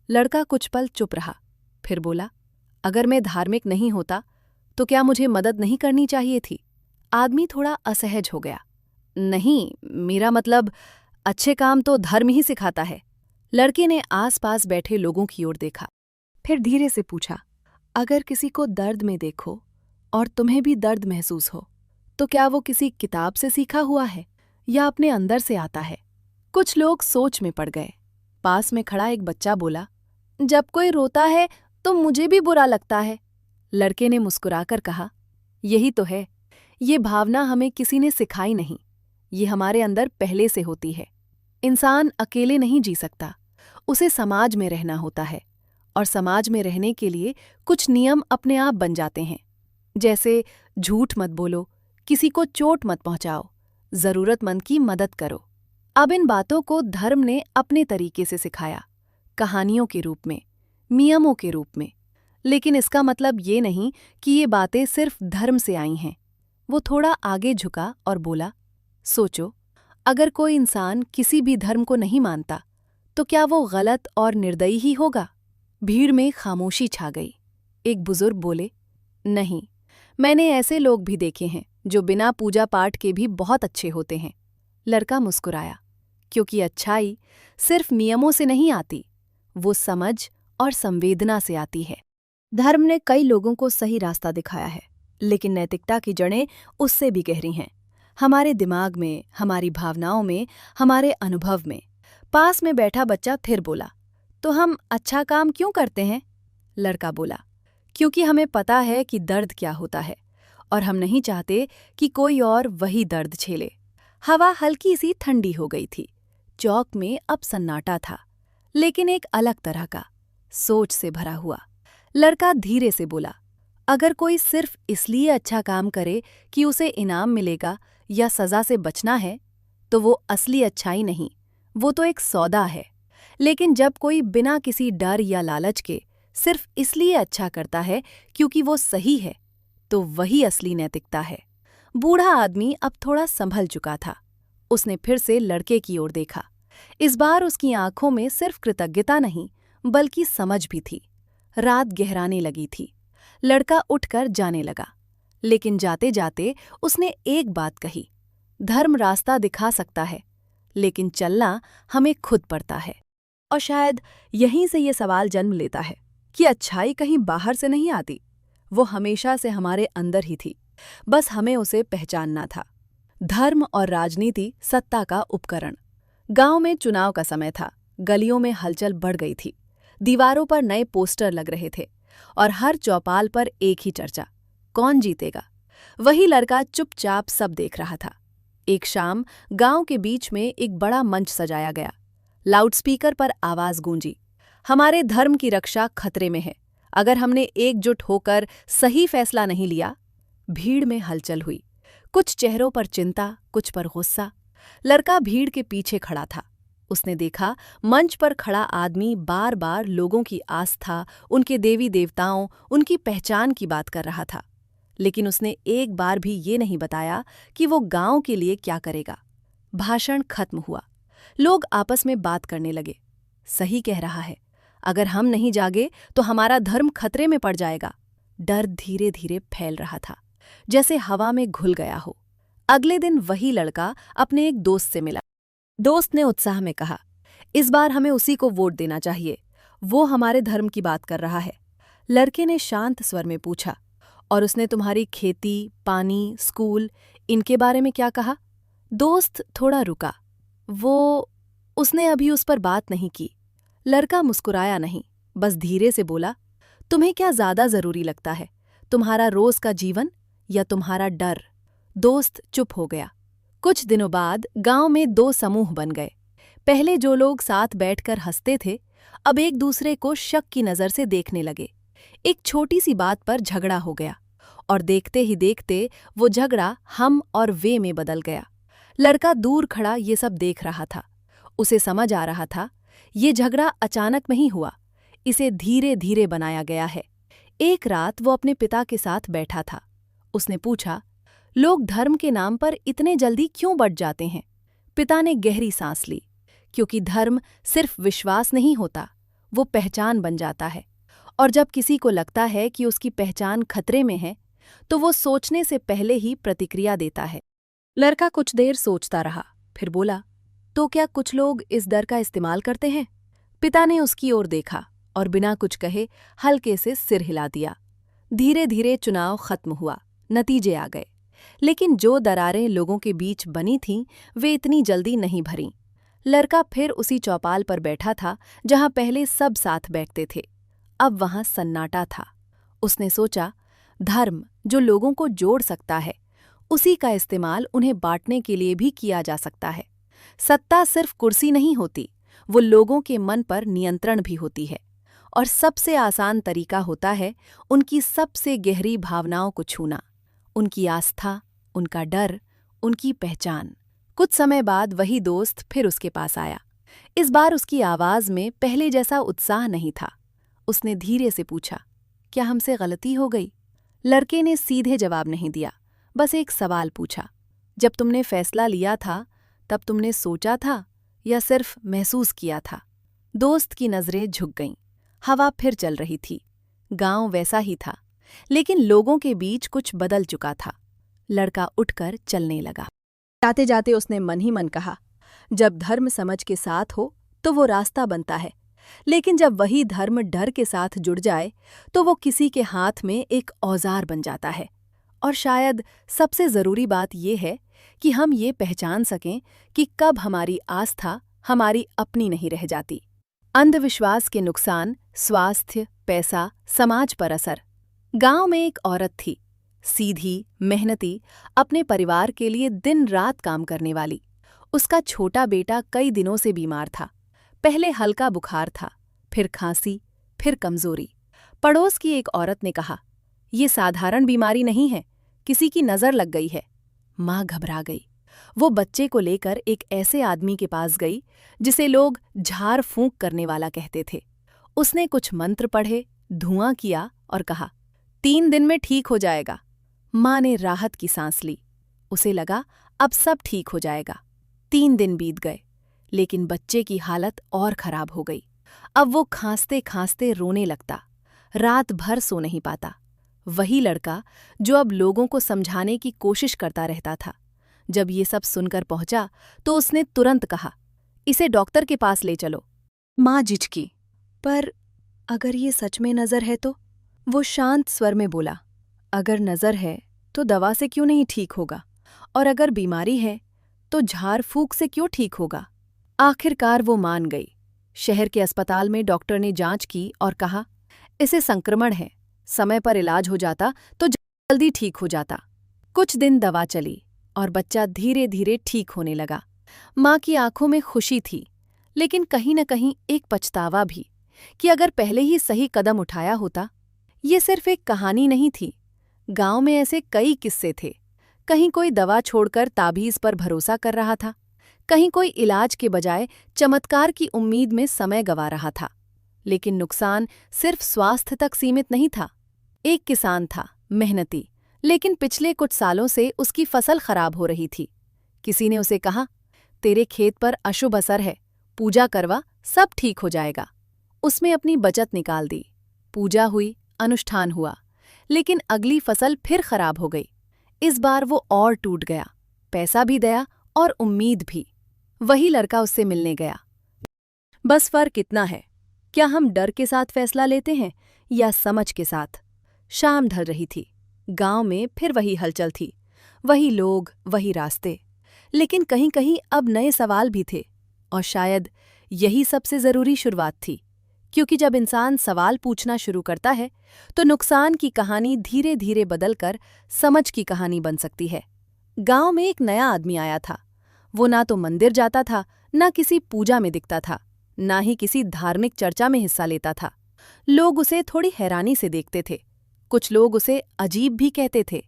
लड़का कुछ पल चुप रहा, फिर बोला, अगर मैं धार्मिक नहीं होता तो क्या मुझे मदद नहीं करनी चाहिए थी? आदमी थोड़ा असहज हो गया। नहीं, मेरा मतलब, अच्छे काम तो धर्म ही सिखाता है। लड़के ने आसपास बैठे लोगों की ओर देखा, फिर धीरे से पूछा, अगर किसी को दर्द में देखो और तुम्हें भी दर्द महसूस हो, तो क्या वो किसी किताब से सीखा हुआ है या अपने अंदर से आता है? कुछ लोग सोच में पड़ गए। पास में खड़ा एक बच्चा बोला, जब कोई रोता है तो मुझे भी बुरा लगता है। लड़के ने मुस्कुराकर कहा, यही तो है, ये भावना हमें किसी ने सिखाई नहीं, ये हमारे अंदर पहले से होती है। इंसान अकेले नहीं जी सकता, उसे समाज में रहना होता है, और समाज में रहने के लिए कुछ नियम अपने आप बन जाते हैं, जैसे झूठ मत बोलो, किसी को चोट मत पहुंचाओ, जरूरतमंद की मदद करो। अब इन बातों को धर्म ने अपने तरीके से सिखाया, कहानियों के रूप में, नियमों के रूप में। लेकिन इसका मतलब ये नहीं कि ये बातें सिर्फ धर्म से आई हैं। वो थोड़ा आगे झुका और बोला, सोचो, अगर कोई इंसान किसी भी धर्म को नहीं मानता, तो क्या वो गलत और निर्दयी ही होगा? भीड़ में खामोशी छा गई। एक बुजुर्ग बोले, नहीं, मैंने ऐसे लोग भी देखे हैं जो बिना पूजा पाठ के भी बहुत अच्छे होते हैं। लड़का मुस्कुराया, क्योंकि अच्छाई सिर्फ नियमों से नहीं आती, वो समझ और संवेदना से आती है। धर्म ने कई लोगों को सही रास्ता दिखाया है, लेकिन नैतिकता की जड़ें उससे भी गहरी हैं, हमारे दिमाग में, हमारी भावनाओं में, हमारे अनुभव में। पास में बैठा बच्चा फिर बोला, तो हम अच्छा काम क्यों करते हैं? लड़का बोला, क्योंकि हमें पता है कि दर्द क्या होता है, और हम नहीं चाहते कि कोई और वही दर्द झेले। हवा हल्की सी ठंडी हो गई थी। चौक में अब सन्नाटा था, लेकिन एक अलग तरह का, सोच से भरा हुआ। लड़का धीरे से बोला, अगर कोई सिर्फ इसलिए अच्छा काम करे कि उसे इनाम मिलेगा या सजा से बचना है, तो वो असली अच्छाई नहीं, वो तो एक सौदा है। लेकिन जब कोई बिना किसी डर या लालच के सिर्फ इसलिए अच्छा करता है क्योंकि वो सही है, तो वही असली नैतिकता है। बूढ़ा आदमी अब थोड़ा संभल चुका था। उसने फिर से लड़के की ओर देखा। इस बार उसकी आंखों में सिर्फ कृतज्ञता नहीं, बल्कि समझ भी थी। रात गहराने लगी थी। लड़का उठकर जाने लगा, लेकिन जाते जाते उसने एक बात कही, धर्म रास्ता दिखा सकता है, लेकिन चलना हमें खुद पड़ता है। और शायद यहीं से ये सवाल जन्म लेता है कि अच्छाई कहीं बाहर से नहीं आती, वो हमेशा से हमारे अंदर ही थी, बस हमें उसे पहचानना था। धर्म और राजनीति सत्ता का उपकरण। गांव में चुनाव का समय था। गलियों में हलचल बढ़ गई थी। दीवारों पर नए पोस्टर लग रहे थे और हर चौपाल पर एक ही चर्चा, कौन जीतेगा। वही लड़का चुपचाप सब देख रहा था। एक शाम गांव के बीच में एक बड़ा मंच सजाया गया। लाउडस्पीकर पर आवाज गूंजी, हमारे धर्म की रक्षा खतरे में है, अगर हमने एकजुट होकर सही फैसला नहीं लिया। भीड़ में हलचल हुई, कुछ चेहरों पर चिंता, कुछ पर गुस्सा। लड़का भीड़ के पीछे खड़ा था। उसने देखा मंच पर खड़ा आदमी बार बार लोगों की आस्था, उनके देवी देवताओं, उनकी पहचान की बात कर रहा था, लेकिन उसने एक बार भी ये नहीं बताया कि वो गांव के लिए क्या करेगा। भाषण खत्म हुआ। लोग आपस में बात करने लगे, सही कह रहा है, अगर हम नहीं जागे तो हमारा धर्म खतरे में पड़ जाएगा। डर धीरे धीरे फैल रहा था, जैसे हवा में घुल गया हो। अगले दिन वही लड़का अपने एक दोस्त से मिला। दोस्त ने उत्साह में कहा, इस बार हमें उसी को वोट देना चाहिए, वो हमारे धर्म की बात कर रहा है। लड़के ने शांत स्वर में पूछा, और उसने तुम्हारी खेती, पानी, स्कूल, इनके बारे में क्या कहा? दोस्त थोड़ा रुका। उसने अभी उस पर बात नहीं की। लड़का मुस्कुराया नहीं, बस धीरे से बोला, तुम्हें क्या ज्यादा जरूरी लगता है, तुम्हारा रोज का जीवन या तुम्हारा डर? दोस्त चुप हो गया। कुछ दिनों बाद गांव में दो समूह बन गए। पहले जो लोग साथ बैठकर हंसते थे, अब एक दूसरे को शक की नजर से देखने लगे। एक छोटी सी बात पर झगड़ा हो गया, और देखते ही देखते वो झगड़ा हम और वे में बदल गया। लड़का दूर खड़ा ये सब देख रहा था। उसे समझ आ रहा था, ये झगड़ा अचानक नहीं हुआ, इसे धीरे धीरे बनाया गया है। एक रात वो अपने पिता के साथ बैठा था। उसने पूछा, लोग धर्म के नाम पर इतने जल्दी क्यों बढ़ जाते हैं? पिता ने गहरी सांस ली, क्योंकि धर्म सिर्फ विश्वास नहीं होता, वो पहचान बन जाता है। और जब किसी को लगता है कि उसकी पहचान खतरे में है, तो वो सोचने से पहले ही प्रतिक्रिया देता है। लड़का कुछ देर सोचता रहा, फिर बोला, तो क्या कुछ लोग इस डर का इस्तेमाल करते हैं? पिता ने उसकी ओर देखा और बिना कुछ कहे हल्के से सिर हिला दिया। धीरे धीरे चुनाव खत्म हुआ, नतीजे आ गए, लेकिन जो दरारें लोगों के बीच बनी थीं, वे इतनी जल्दी नहीं भरीं। लड़का फिर उसी चौपाल पर बैठा था जहां पहले सब साथ बैठते थे। अब वहां सन्नाटा था। उसने सोचा, धर्म जो लोगों को जोड़ सकता है, उसी का इस्तेमाल उन्हें बांटने के लिए भी किया जा सकता है। सत्ता सिर्फ कुर्सी नहीं होती, वो लोगों के मन पर नियंत्रण भी होती है। और सबसे आसान तरीका होता है उनकी सबसे गहरी भावनाओं को छूना, उनकी आस्था, उनका डर, उनकी पहचान। कुछ समय बाद वही दोस्त फिर उसके पास आया। इस बार उसकी आवाज में पहले जैसा उत्साह नहीं था। उसने धीरे से पूछा, क्या हमसे गलती हो गई? लड़के ने सीधे जवाब नहीं दिया, बस एक सवाल पूछा, जब तुमने फैसला लिया था तब तुमने सोचा था या सिर्फ महसूस किया था? दोस्त की नजरें झुक गईं। हवा फिर चल रही थी। गांव वैसा ही था, लेकिन लोगों के बीच कुछ बदल चुका था। लड़का उठकर चलने लगा। जाते जाते उसने मन ही मन कहा, जब धर्म समझ के साथ हो तो वो रास्ता बनता है, लेकिन जब वही धर्म डर के साथ जुड़ जाए तो वो किसी के हाथ में एक औजार बन जाता है। और शायद सबसे ज़रूरी बात ये है कि हम ये पहचान सकें कि कब हमारी आस्था हमारी अपनी नहीं रह जाती। अंधविश्वास के नुकसान, स्वास्थ्य, पैसा, समाज पर असर। गांव में एक औरत थी, सीधी, मेहनती, अपने परिवार के लिए दिन रात काम करने वाली। उसका छोटा बेटा कई दिनों से बीमार था। पहले हल्का बुखार था, फिर खांसी, फिर कमजोरी। पड़ोस की एक औरत ने कहा, ये साधारण बीमारी नहीं है, किसी की नज़र लग गई है। माँ घबरा गई। वो बच्चे को लेकर एक ऐसे आदमी के पास गई जिसे लोग झाड़ फूंक करने वाला कहते थे। उसने कुछ मंत्र पढ़े, धुआं किया और कहा, 3 दिन में ठीक हो जाएगा। माँ ने राहत की सांस ली। उसे लगा अब सब ठीक हो जाएगा। 3 दिन बीत गए, लेकिन बच्चे की हालत और खराब हो गई। अब वो खांसते खांसते रोने लगता, रात भर सो नहीं पाता। वही लड़का जो अब लोगों को समझाने की कोशिश करता रहता था, जब ये सब सुनकर पहुंचा तो उसने तुरंत कहा, इसे डॉक्टर के पास ले चलो। माँ झिझकी, पर अगर ये सच में नज़र है तो? वो शांत स्वर में बोला, अगर नज़र है तो दवा से क्यों नहीं ठीक होगा, और अगर बीमारी है तो झाड़ फूंक से क्यों ठीक होगा। आखिरकार वो मान गई। शहर के अस्पताल में डॉक्टर ने जांच की और कहा, इसे संक्रमण है, समय पर इलाज हो जाता तो जल्दी ठीक हो जाता। कुछ दिन दवा चली और बच्चा धीरे धीरे ठीक होने लगा। माँ की आंखों में खुशी थी, लेकिन कहीं न कहीं एक पछतावा भी कि अगर पहले ही सही कदम उठाया होता। ये सिर्फ एक कहानी नहीं थी। गांव में ऐसे कई किस्से थे। कहीं कोई दवा छोड़कर ताबीज़ पर भरोसा कर रहा था, कहीं कोई इलाज के बजाय चमत्कार की उम्मीद में समय गंवा रहा था। लेकिन नुकसान सिर्फ स्वास्थ्य तक सीमित नहीं था। एक किसान था, मेहनती, लेकिन पिछले कुछ सालों से उसकी फसल खराब हो रही थी। किसी ने उसे कहा, तेरे खेत पर अशुभ असर है, पूजा करवा, सब ठीक हो जाएगा। उसमें अपनी बचत निकाल दी। पूजा हुई, अनुष्ठान हुआ, लेकिन अगली फसल फिर खराब हो गई। इस बार वो और टूट गया, पैसा भी गया और उम्मीद भी। वही लड़का उससे मिलने गया। बस फर्क इतना है, क्या हम डर के साथ फैसला लेते हैं या समझ के साथ। शाम ढल रही थी। गांव में फिर वही हलचल थी, वही लोग, वही रास्ते, लेकिन कहीं कहीं अब नए सवाल भी थे। और शायद यही सबसे ज़रूरी शुरुआत थी, क्योंकि जब इंसान सवाल पूछना शुरू करता है तो नुकसान की कहानी धीरे धीरे बदलकर समझ की कहानी बन सकती है। गांव में एक नया आदमी आया था। वो ना तो मंदिर जाता था, ना किसी पूजा में दिखता था, ना ही किसी धार्मिक चर्चा में हिस्सा लेता था। लोग उसे थोड़ी हैरानी से देखते थे, कुछ लोग उसे अजीब भी कहते थे।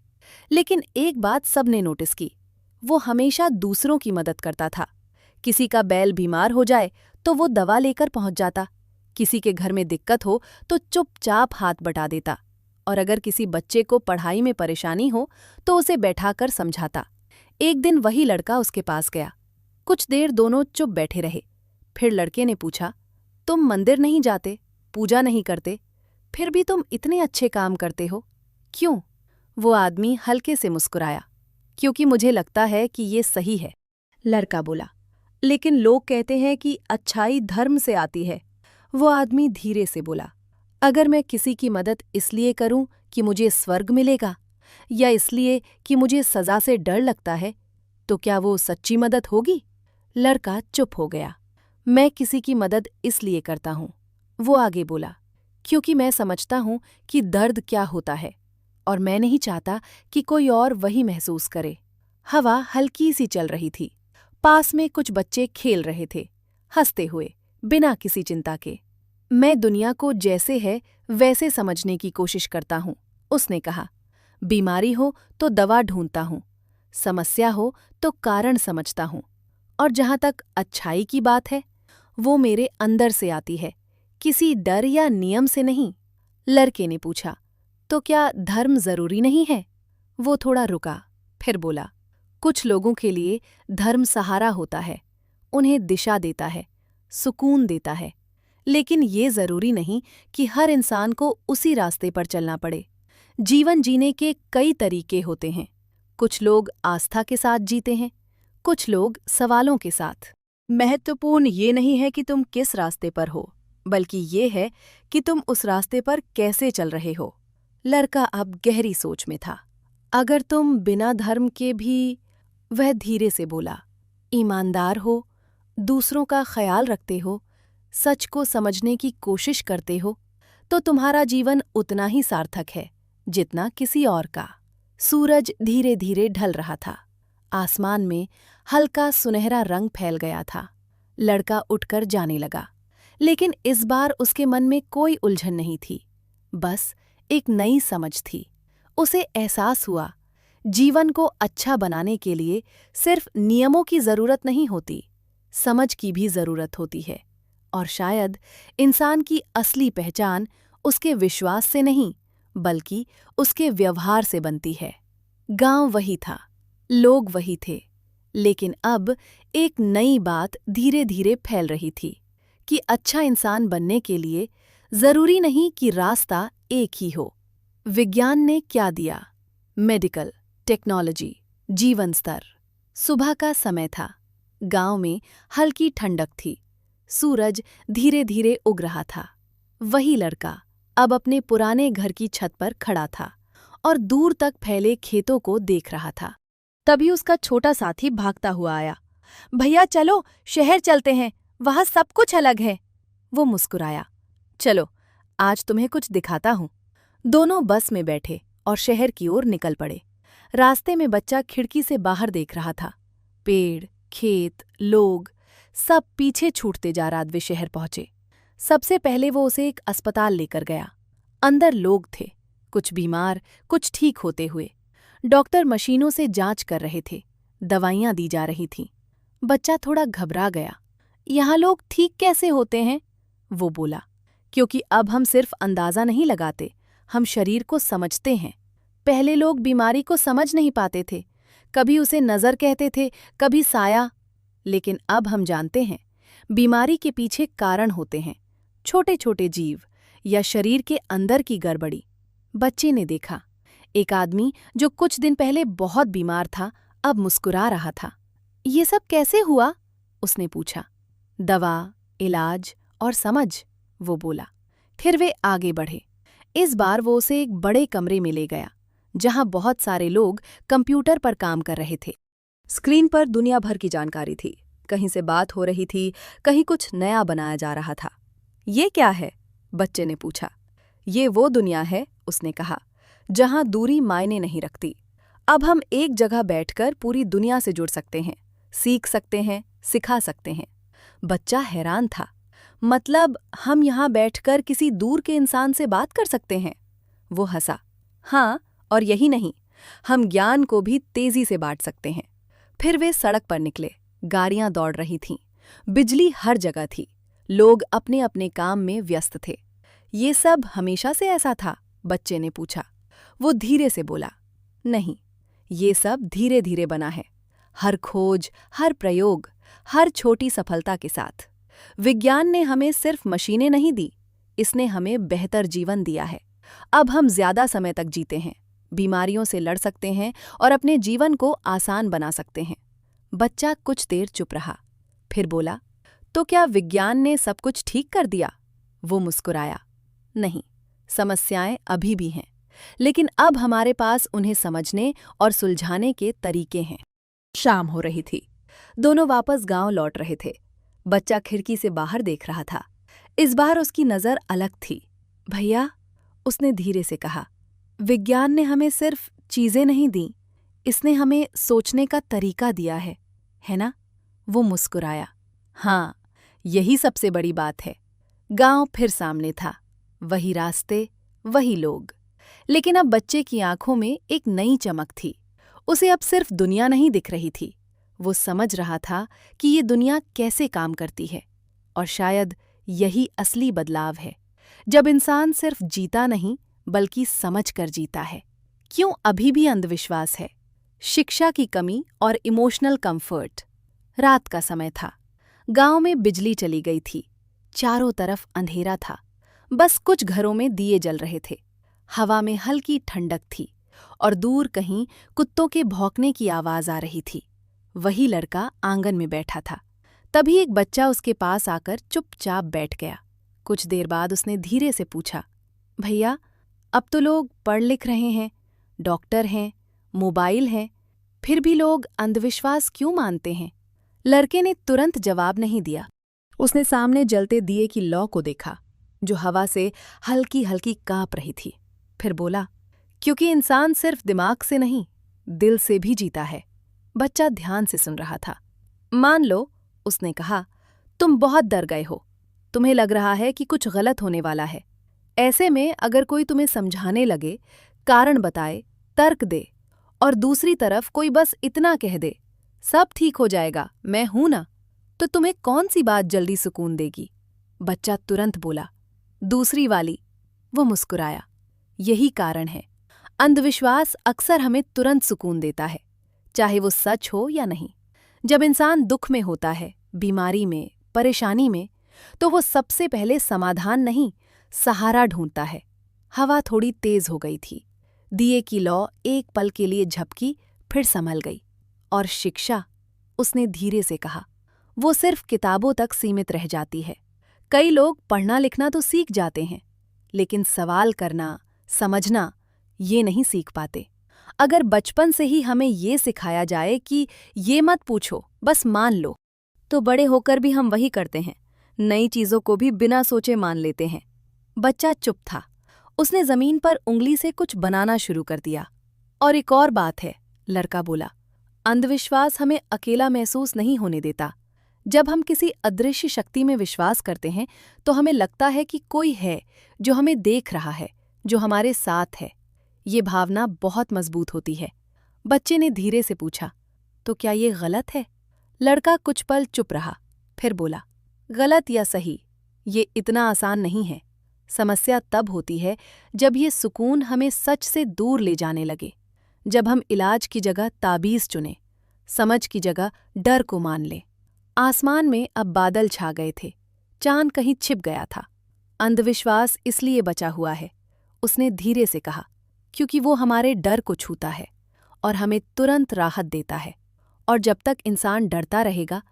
लेकिन एक बात सबने नोटिस की, वो हमेशा दूसरों की मदद करता था। किसी का बैल बीमार हो जाए तो वो दवा लेकर पहुंच जाता, किसी के घर में दिक्कत हो तो चुपचाप हाथ बटा देता, और अगर किसी बच्चे को पढ़ाई में परेशानी हो तो उसे बैठाकर समझाता। एक दिन वही लड़का उसके पास गया। कुछ देर दोनों चुप बैठे रहे। फिर लड़के ने पूछा, तुम मंदिर नहीं जाते, पूजा नहीं करते, फिर भी तुम इतने अच्छे काम करते हो, क्यों? वो आदमी हल्के से मुस्कुराया, क्योंकि मुझे लगता है कि ये सही है। लड़का बोला, लेकिन लोग कहते हैं कि अच्छाई धर्म से आती है। वो आदमी धीरे से बोला, अगर मैं किसी की मदद इसलिए करूं कि मुझे स्वर्ग मिलेगा, या इसलिए कि मुझे सजा से डर लगता है, तो क्या वो सच्ची मदद होगी? लड़का चुप हो गया। मैं किसी की मदद इसलिए करता हूं, वो आगे बोला, क्योंकि मैं समझता हूं कि दर्द क्या होता है, और मैं नहीं चाहता कि कोई और वही महसूस करे। हवा हल्की सी चल रही थी। पास में कुछ बच्चे खेल रहे थे, हंसते हुए, बिना किसी चिंता के। मैं दुनिया को जैसे है वैसे समझने की कोशिश करता हूं, उसने कहा। बीमारी हो तो दवा ढूंढता हूं, समस्या हो तो कारण समझता हूं, और जहां तक अच्छाई की बात है, वो मेरे अंदर से आती है, किसी डर या नियम से नहीं। लड़के ने पूछा, तो क्या धर्म जरूरी नहीं है? वो थोड़ा रुका, फिर बोला, कुछ लोगों के लिए धर्म सहारा होता है, उन्हें दिशा देता है, सुकून देता है, लेकिन ये जरूरी नहीं कि हर इंसान को उसी रास्ते पर चलना पड़े। जीवन जीने के कई तरीके होते हैं। कुछ लोग आस्था के साथ जीते हैं, कुछ लोग सवालों के साथ। महत्वपूर्ण ये नहीं है कि तुम किस रास्ते पर हो, बल्कि ये है कि तुम उस रास्ते पर कैसे चल रहे हो। लड़का अब गहरी सोच में था। अगर तुम बिना धर्म के भी, वह धीरे से बोला, ईमानदार हो, दूसरों का ख्याल रखते हो, सच को समझने की कोशिश करते हो, तो तुम्हारा जीवन उतना ही सार्थक है जितना किसी और का। सूरज धीरे धीरे ढल रहा था। आसमान में हल्का सुनहरा रंग फैल गया था। लड़का उठकर जाने लगा, लेकिन इस बार उसके मन में कोई उलझन नहीं थी, बस एक नई समझ थी। उसे एहसास हुआ, जीवन को अच्छा बनाने के लिए सिर्फ नियमों की जरूरत नहीं होती, समझ की भी जरूरत होती है। और शायद इंसान की असली पहचान उसके विश्वास से नहीं, बल्कि उसके व्यवहार से बनती है। गांव वही था, लोग वही थे, लेकिन अब एक नई बात धीरे धीरे फैल रही थी कि अच्छा इंसान बनने के लिए जरूरी नहीं कि रास्ता एक ही हो। विज्ञान ने क्या दिया? मेडिकल, टेक्नोलॉजी, जीवन स्तर। सुबह का समय था। गांव में हल्की ठंडक थी। सूरज धीरे धीरे उग रहा था। वही लड़का अब अपने पुराने घर की छत पर खड़ा था और दूर तक फैले खेतों को देख रहा था। तभी उसका छोटा साथी भागता हुआ आया। भैया चलो, शहर चलते हैं, वहां सब कुछ अलग है। वो मुस्कुराया। चलो, आज तुम्हें कुछ दिखाता हूं। दोनों बस में बैठे और शहर की ओर निकल पड़े। रास्ते में बच्चा खिड़की से बाहर देख रहा था। पेड़, खेत, लोग, सब पीछे छूटते जा रहा। वे शहर पहुंचे। सबसे पहले वो उसे एक अस्पताल लेकर गया। अंदर लोग थे, कुछ बीमार, कुछ ठीक होते हुए। डॉक्टर मशीनों से जांच कर रहे थे, दवाइयां दी जा रही थीं। बच्चा थोड़ा घबरा गया। यहाँ लोग ठीक कैसे होते हैं? वो बोला, क्योंकि अब हम सिर्फ अंदाजा नहीं लगाते, हम शरीर को समझते हैं। पहले लोग बीमारी को समझ नहीं पाते थे, कभी उसे नज़र कहते थे, कभी साया। लेकिन अब हम जानते हैं, बीमारी के पीछे कारण होते हैं, छोटे छोटे जीव या शरीर के अंदर की गड़बड़ी। बच्चे ने देखा, एक आदमी जो कुछ दिन पहले बहुत बीमार था, अब मुस्कुरा रहा था। ये सब कैसे हुआ? उसने पूछा। दवा, इलाज और समझ, वो बोला। फिर वे आगे बढ़े। इस बार वो उसे एक बड़े कमरे में ले गया, जहां बहुत सारे लोग कंप्यूटर पर काम कर रहे थे। स्क्रीन पर दुनिया भर की जानकारी थी। कहीं से बात हो रही थी, कहीं कुछ नया बनाया जा रहा था। ये क्या है? बच्चे ने पूछा। ये वो दुनिया है, उसने कहा, जहां दूरी मायने नहीं रखती। अब हम एक जगह बैठकर पूरी दुनिया से जुड़ सकते हैं, सीख सकते हैं, सिखा सकते हैं। बच्चा हैरान था। मतलब हम यहाँ बैठकर किसी दूर के इंसान से बात कर सकते हैं? वो हंसा। हाँ, और यही नहीं, हम ज्ञान को भी तेजी से बांट सकते हैं। फिर वे सड़क पर निकले। गाड़ियां दौड़ रही थीं, बिजली हर जगह थी, लोग अपने अपने काम में व्यस्त थे। ये सब हमेशा से ऐसा था? बच्चे ने पूछा। वो धीरे से बोला, नहीं, ये सब धीरे धीरे बना है। हर खोज, हर प्रयोग, हर छोटी सफलता के साथ। विज्ञान ने हमें सिर्फ मशीनें नहीं दी, इसने हमें बेहतर जीवन दिया है। अब हम ज्यादा समय तक जीते हैं, बीमारियों से लड़ सकते हैं और अपने जीवन को आसान बना सकते हैं। बच्चा कुछ देर चुप रहा, फिर बोला, तो क्या विज्ञान ने सब कुछ ठीक कर दिया? वो मुस्कुराया। नहीं, समस्याएं अभी भी हैं, लेकिन अब हमारे पास उन्हें समझने और सुलझाने के तरीके हैं। शाम हो रही थी। दोनों वापस गांव लौट रहे थे। बच्चा खिड़की से बाहर देख रहा था। इस बार उसकी नज़र अलग थी। भैया, उसने धीरे से कहा, विज्ञान ने हमें सिर्फ चीज़ें नहीं दी, इसने हमें सोचने का तरीका दिया है ना? वो मुस्कुराया। हाँ, यही सबसे बड़ी बात है। गांव फिर सामने था, वही रास्ते, वही लोग। लेकिन अब बच्चे की आंखों में एक नई चमक थी। उसे अब सिर्फ दुनिया नहीं दिख रही थी, वो समझ रहा था कि ये दुनिया कैसे काम करती है। और शायद यही असली बदलाव है, जब इंसान सिर्फ जीता नहीं बल्कि समझ कर जीता है। क्यों अभी भी अंधविश्वास है? शिक्षा की कमी और इमोशनल कंफर्ट। रात का समय था। गांव में बिजली चली गई थी। चारों तरफ अंधेरा था, बस कुछ घरों में दिए जल रहे थे। हवा में हल्की ठंडक थी और दूर कहीं कुत्तों के भौंकने की आवाज आ रही थी। वही लड़का आंगन में बैठा था। तभी एक बच्चा उसके पास आकर चुपचाप बैठ गया। कुछ देर बाद उसने धीरे से पूछा, भैया, अब तो लोग पढ़ लिख रहे हैं, डॉक्टर हैं, मोबाइल हैं, फिर भी लोग अंधविश्वास क्यों मानते हैं? लड़के ने तुरंत जवाब नहीं दिया। उसने सामने जलते दिए की लौ को देखा, जो हवा से हल्की हल्की कांप रही थी। फिर बोला, क्योंकि इंसान सिर्फ दिमाग से नहीं, दिल से भी जीता है। बच्चा ध्यान से सुन रहा था। मान लो, उसने कहा, तुम बहुत डर गए हो, तुम्हें लग रहा है कि कुछ गलत होने वाला है। ऐसे में अगर कोई तुम्हें समझाने लगे, कारण बताए, तर्क दे, और दूसरी तरफ कोई बस इतना कह दे, सब ठीक हो जाएगा, मैं हूं ना, तो तुम्हें कौन सी बात जल्दी सुकून देगी? बच्चा तुरंत बोला, दूसरी वाली। वो मुस्कुराया। यही कारण है, अंधविश्वास अक्सर हमें तुरंत सुकून देता है, चाहे वो सच हो या नहीं। जब इंसान दुख में होता है, बीमारी में, परेशानी में, तो वो सबसे पहले समाधान नहीं, सहारा ढूंढता है। हवा थोड़ी तेज हो गई थी। दिए की लौ एक पल के लिए झपकी, फिर संभल गई। और शिक्षा, उसने धीरे से कहा, वो सिर्फ किताबों तक सीमित रह जाती है। कई लोग पढ़ना लिखना तो सीख जाते हैं, लेकिन सवाल करना, समझना, ये नहीं सीख पाते। अगर बचपन से ही हमें ये सिखाया जाए कि ये मत पूछो, बस मान लो, तो बड़े होकर भी हम वही करते हैं, नई चीज़ों को भी बिना सोचे मान लेते हैं। बच्चा चुप था। उसने जमीन पर उंगली से कुछ बनाना शुरू कर दिया। और एक और बात है, लड़का बोला, अंधविश्वास हमें अकेला महसूस नहीं होने देता। जब हम किसी अदृश्य शक्ति में विश्वास करते हैं, तो हमें लगता है कि कोई है जो हमें देख रहा है, जो हमारे साथ है। ये भावना बहुत मजबूत होती है। बच्चे ने धीरे से पूछा, तो क्या ये गलत है? लड़का कुछ पल चुप रहा, फिर बोला, गलत या सही, ये इतना आसान नहीं है। समस्या तब होती है जब ये सुकून हमें सच से दूर ले जाने लगे, जब हम इलाज की जगह ताबीज़ चुनें, समझ की जगह डर को मान लें। आसमान में अब बादल छा गए थे, चांद कहीं छिप गया था। अंधविश्वास इसलिए बचा हुआ है, उसने धीरे से कहा, क्योंकि वो हमारे डर को छूता है और हमें तुरंत राहत देता है। और जब तक इंसान डरता रहेगा,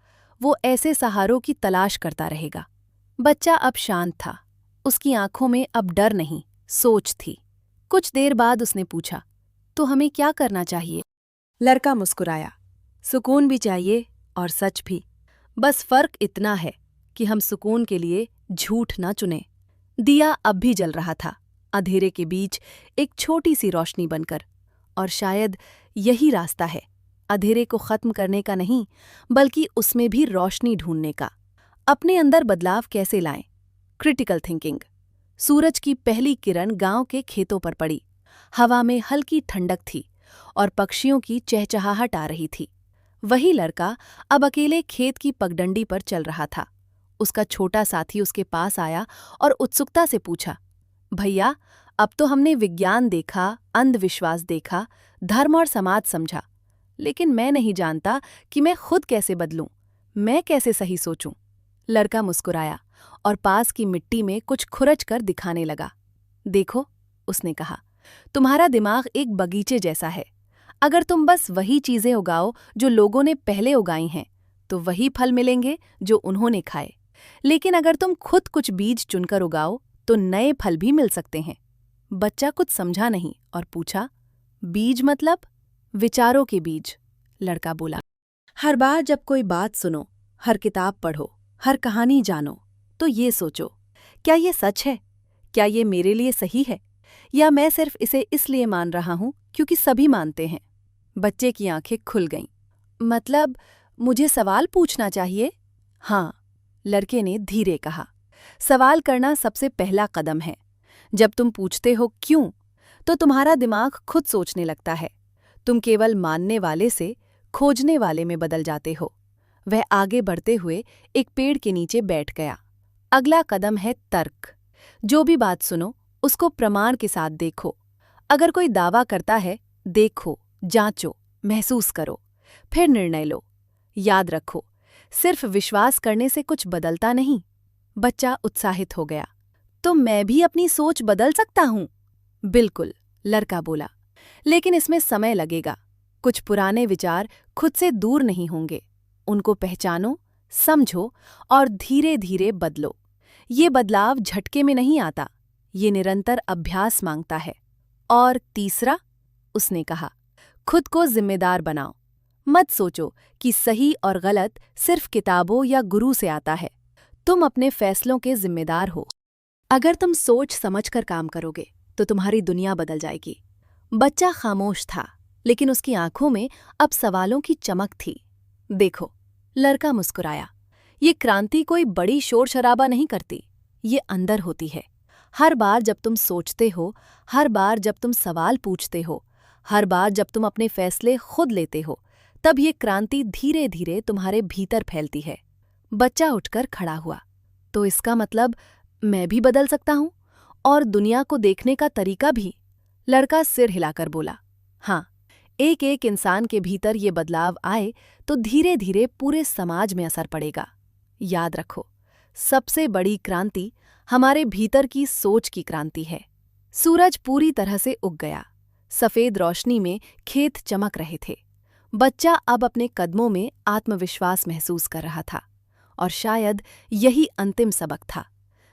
वो ऐसे सहारों की तलाश करता रहेगा। बच्चा अब शांत था। उसकी आंखों में अब डर नहीं, सोच थी। कुछ देर बाद उसने पूछा, तो हमें क्या करना चाहिए? लड़का मुस्कुराया, सुकून भी चाहिए और सच भी। बस फर्क इतना है कि हम सुकून के लिए झूठ ना चुनें। दिया अब भी जल रहा था, अंधेरे के बीच एक छोटी सी रोशनी बनकर। और शायद यही रास्ता है, अंधेरे को खत्म करने का नहीं, बल्कि उसमें भी रोशनी ढूंढने का। अपने अंदर बदलाव कैसे लाएं? Critical thinking. सूरज की पहली किरण गांव के खेतों पर पड़ी। हवा में हल्की ठंडक थी और पक्षियों की चहचहाहट आ रही थी। वही लड़का अब अकेले खेत की पगडंडी पर चल रहा था। उसका छोटा साथी उसके पास आया और उत्सुकता से पूछा, भैया, अब तो हमने विज्ञान देखा, अंधविश्वास देखा, धर्म और समाज समझा, लेकिन मैं नहीं जानता कि मैं खुद कैसे बदलूं, मैं कैसे सही सोचूं। लड़का मुस्कुराया और पास की मिट्टी में कुछ खुरच कर दिखाने लगा। देखो, उसने कहा, तुम्हारा दिमाग एक बगीचे जैसा है। अगर तुम बस वही चीजें उगाओ जो लोगों ने पहले उगाई हैं, तो वही फल मिलेंगे जो उन्होंने खाए। लेकिन अगर तुम खुद कुछ बीज चुनकर उगाओ, तो नए फल भी मिल सकते हैं। बच्चा कुछ समझा नहीं और पूछा, बीज मतलब? विचारों के बीज, लड़का बोला। हर बार जब कोई बात सुनो, हर किताब पढ़ो, हर कहानी जानो, तो ये सोचो, क्या ये सच है? क्या ये मेरे लिए सही है? या मैं सिर्फ इसे इसलिए मान रहा हूं क्योंकि सभी मानते हैं? बच्चे की आंखें खुल गईं। मतलब, मुझे सवाल पूछना चाहिए? हाँ, लड़के ने धीरे कहा। सवाल करना सबसे पहला कदम है। जब तुम पूछते हो क्यों, तो तुम्हारा दिमाग खुद सोचने लगता है। तुम केवल मानने वाले से खोजने वाले में बदल जाते हो। वह आगे बढ़ते हुए एक पेड़ के नीचे बैठ गया। अगला कदम है तर्क। जो भी बात सुनो, उसको प्रमाण के साथ देखो। अगर कोई दावा करता है, देखो, जांचो, महसूस करो, फिर निर्णय लो। याद रखो, सिर्फ विश्वास करने से कुछ बदलता नहीं। बच्चा उत्साहित हो गया। तो मैं भी अपनी सोच बदल सकता हूँ? बिल्कुल, लड़का बोला, लेकिन इसमें समय लगेगा। कुछ पुराने विचार खुद से दूर नहीं होंगे। उनको पहचानो, समझो और धीरे धीरे बदलो। ये बदलाव झटके में नहीं आता, ये निरंतर अभ्यास मांगता है। और तीसरा, उसने कहा, खुद को जिम्मेदार बनाओ। मत सोचो कि सही और गलत सिर्फ किताबों या गुरु से आता है। तुम अपने फैसलों के जिम्मेदार हो। अगर तुम सोच समझकर काम करोगे, तो तुम्हारी दुनिया बदल जाएगी। बच्चा खामोश था, लेकिन उसकी आंखों में अब सवालों की चमक थी। देखो, लड़का मुस्कुराया, ये क्रांति कोई बड़ी शोर शराबा नहीं करती, ये अंदर होती है। हर बार जब तुम सोचते हो, हर बार जब तुम सवाल पूछते हो, हर बार जब तुम अपने फैसले खुद लेते हो, तब ये क्रांति धीरे धीरे तुम्हारे भीतर फैलती है। बच्चा उठकर खड़ा हुआ। तो इसका मतलब मैं भी बदल सकता हूं, और दुनिया को देखने का तरीका भी? लड़का सिर हिलाकर बोला, हाँ। एक एक इंसान के भीतर ये बदलाव आए तो धीरे धीरे पूरे समाज में असर पड़ेगा। याद रखो, सबसे बड़ी क्रांति हमारे भीतर की सोच की क्रांति है। सूरज पूरी तरह से उग गया। सफेद रोशनी में खेत चमक रहे थे। बच्चा अब अपने कदमों में आत्मविश्वास महसूस कर रहा था, और शायद यही अंतिम सबक था।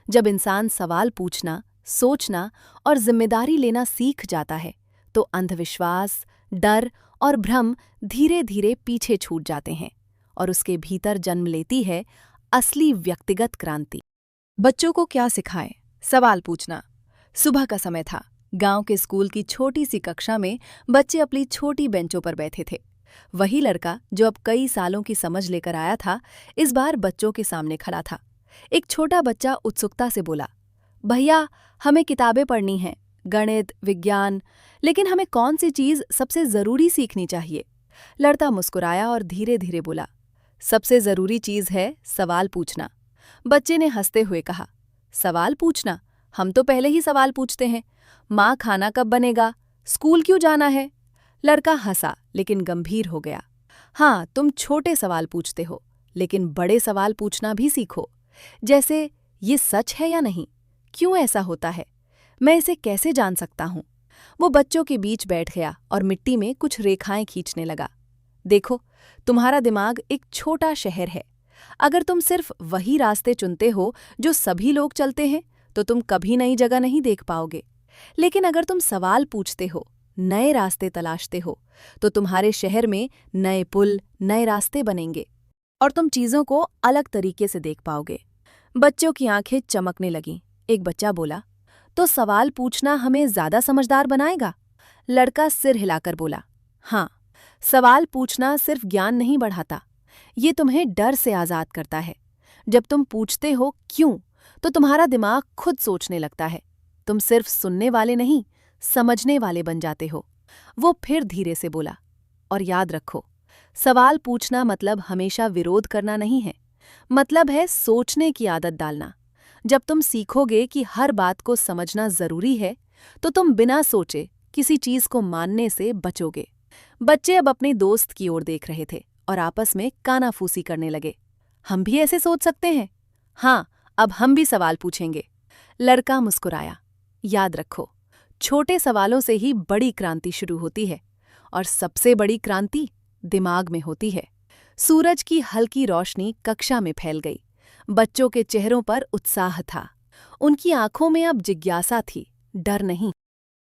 जब इंसान सवाल पूछना, सोचना और जिम्मेदारी लेना सीख जाता है, तो अंधविश्वास, डर और भ्रम धीरे धीरे पीछे छूट जाते हैं, और उसके भीतर जन्म लेती है असली व्यक्तिगत क्रांति। बच्चों को क्या सिखाएं? सवाल पूछना। सुबह का समय था। गांव के स्कूल की छोटी सी कक्षा में बच्चे अपनी छोटी बेंचों पर बैठे थे। वही लड़का जो अब कई सालों की समझ लेकर आया था, इस बार बच्चों के सामने खड़ा था। एक छोटा बच्चा उत्सुकता से बोला, भैया, हमें किताबें पढ़नी हैं, गणित, विज्ञान, लेकिन हमें कौन सी चीज़ सबसे ज़रूरी सीखनी चाहिए? लड़का मुस्कुराया और धीरे धीरे बोला, सबसे ज़रूरी चीज़ है सवाल पूछना। बच्चे ने हंसते हुए कहा, सवाल पूछना? हम तो पहले ही सवाल पूछते हैं। माँ, खाना कब बनेगा? स्कूल क्यों जाना है? लड़का हंसा, लेकिन गंभीर हो गया। हाँ, तुम छोटे सवाल पूछते हो, लेकिन बड़े सवाल पूछना भी सीखो। जैसे, ये सच है या नहीं? क्यों ऐसा होता है? मैं इसे कैसे जान सकता हूँ? वो बच्चों के बीच बैठ गया और मिट्टी में कुछ रेखाएं खींचने लगा। देखो, तुम्हारा दिमाग एक छोटा शहर है। अगर तुम सिर्फ वही रास्ते चुनते हो जो सभी लोग चलते हैं, तो तुम कभी नई जगह नहीं देख पाओगे। लेकिन अगर तुम सवाल पूछते हो, नए रास्ते तलाशते हो, तो तुम्हारे शहर में नए पुल, नए रास्ते बनेंगे, और तुम चीज़ों को अलग तरीके से देख पाओगे। बच्चों की आंखें चमकने लगीं। एक बच्चा बोला, तो सवाल पूछना हमें ज़्यादा समझदार बनाएगा? लड़का सिर हिलाकर बोला, हाँ। सवाल पूछना सिर्फ ज्ञान नहीं बढ़ाता, ये तुम्हें डर से आज़ाद करता है। जब तुम पूछते हो क्यों, तो तुम्हारा दिमाग खुद सोचने लगता है। तुम सिर्फ सुनने वाले नहीं, समझने वाले बन जाते हो। वो फिर धीरे से बोला, और याद रखो, सवाल पूछना मतलब हमेशा विरोध करना नहीं है, मतलब है सोचने की आदत डालना। जब तुम सीखोगे कि हर बात को समझना जरूरी है, तो तुम बिना सोचे किसी चीज को मानने से बचोगे। बच्चे अब अपने दोस्त की ओर देख रहे थे और आपस में कानाफूसी करने लगे। हम भी ऐसे सोच सकते हैं? हाँ, अब हम भी सवाल पूछेंगे। लड़का मुस्कुराया। याद रखो, छोटे सवालों से ही बड़ी क्रांति शुरू होती है, और सबसे बड़ी क्रांति दिमाग में होती है। सूरज की हल्की रोशनी कक्षा में फैल गई। बच्चों के चेहरों पर उत्साह था। उनकी आंखों में अब जिज्ञासा थी, डर नहीं।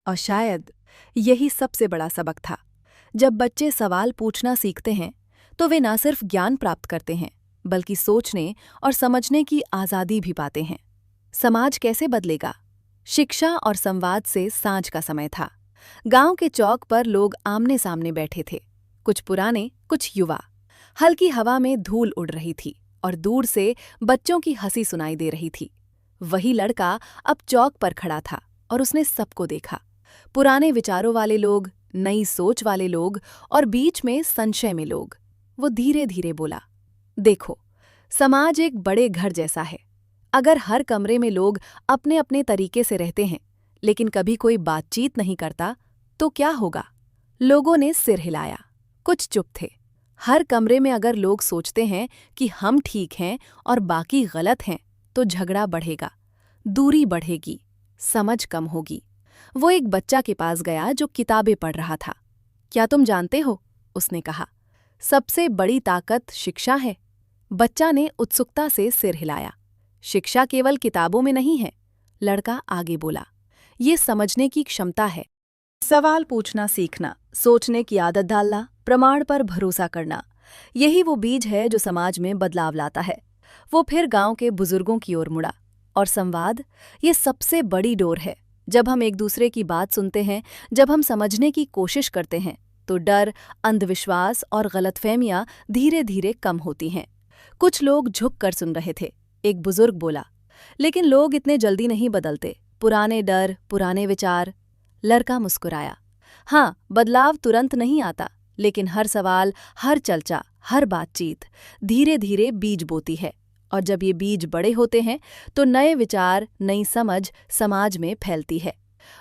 और शायद यही सबसे बड़ा सबक था। जब बच्चे सवाल पूछना सीखते हैं, तो वे न सिर्फ ज्ञान प्राप्त करते हैं, बल्कि सोचने और समझने की आज़ादी भी पाते हैं। समाज कैसे बदलेगा? शिक्षा और संवाद से सांझ का समय था। गांव के चौक पर लोग आमने सामने बैठे थे, कुछ पुराने, कुछ युवा। हल्की हवा में धूल उड़ रही थी और दूर से बच्चों की हंसी सुनाई दे रही थी। वही लड़का अब चौक पर खड़ा था और उसने सबको देखा। पुराने विचारों वाले लोग, नई सोच वाले लोग और बीच में संशय में लोग। वो धीरे धीरे बोला, देखो, समाज एक बड़े घर जैसा है। अगर हर कमरे में लोग अपने अपने तरीके से रहते हैं, लेकिन कभी कोई बातचीत नहीं करता, तो क्या होगा? लोगों ने सिर हिलाया। कुछ चुप थे। हर कमरे में अगर लोग सोचते हैं कि हम ठीक हैं और बाकी गलत हैं, तो झगड़ा बढ़ेगा, दूरी बढ़ेगी, समझ कम होगी। वो एक बच्चा के पास गया जो किताबें पढ़ रहा था। क्या तुम जानते हो? उसने कहा, सबसे बड़ी ताकत शिक्षा है। बच्चा ने उत्सुकता से सिर हिलाया। शिक्षा केवल किताबों में नहीं है, लड़का आगे बोला, ये समझने की क्षमता है। सवाल पूछना सीखना, सोचने की आदत डालना, प्रमाण पर भरोसा करना, यही वो बीज है जो समाज में बदलाव लाता है। वो फिर गांव के बुजुर्गों की ओर मुड़ा। और संवाद, ये सबसे बड़ी डोर है। जब हम एक दूसरे की बात सुनते हैं, जब हम समझने की कोशिश करते हैं, तो डर, अंधविश्वास और गलतफहमियां धीरे धीरे कम होती हैं। कुछ लोग झुक कर सुन रहे थे। एक बुजुर्ग बोला, लेकिन लोग इतने जल्दी नहीं बदलते। पुराने डर, पुराने विचार। लड़का मुस्कुराया। हाँ, बदलाव तुरंत नहीं आता, लेकिन हर सवाल, हर चर्चा, हर बातचीत धीरे धीरे बीज बोती है। और जब ये बीज बड़े होते हैं तो नए विचार, नई समझ समाज में फैलती है।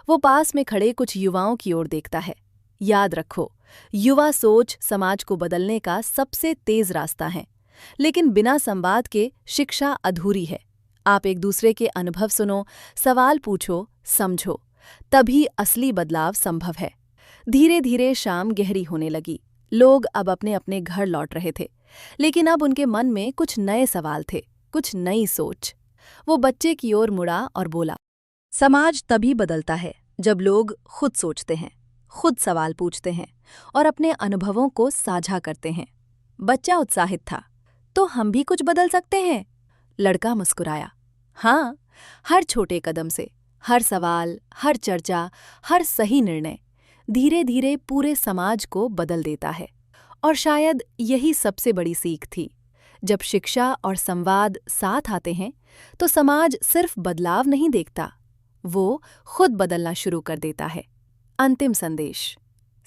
वो पास में खड़े कुछ युवाओं की ओर देखता है। याद रखो, युवा सोच समाज को बदलने का सबसे तेज रास्ता है। लेकिन बिना संवाद के शिक्षा अधूरी है। आप एक दूसरे के अनुभव सुनो, सवाल पूछो, समझो, तभी असली बदलाव संभव है। धीरे धीरे शाम गहरी होने लगी। लोग अब अपने अपने घर लौट रहे थे, लेकिन अब उनके मन में कुछ नए सवाल थे, कुछ नई सोच। वो बच्चे की ओर मुड़ा और बोला, समाज तभी बदलता है जब लोग खुद सोचते हैं, खुद सवाल पूछते हैं और अपने अनुभवों को साझा करते हैं। बच्चा उत्साहित था, तो हम भी कुछ बदल सकते हैं? लड़का मुस्कुराया। हाँ, हर छोटे कदम से, हर सवाल, हर चर्चा, हर सही निर्णय धीरे धीरे पूरे समाज को बदल देता है। और शायद यही सबसे बड़ी सीख थी। जब शिक्षा और संवाद साथ आते हैं तो समाज सिर्फ बदलाव नहीं देखता, वो खुद बदलना शुरू कर देता है। अंतिम संदेश: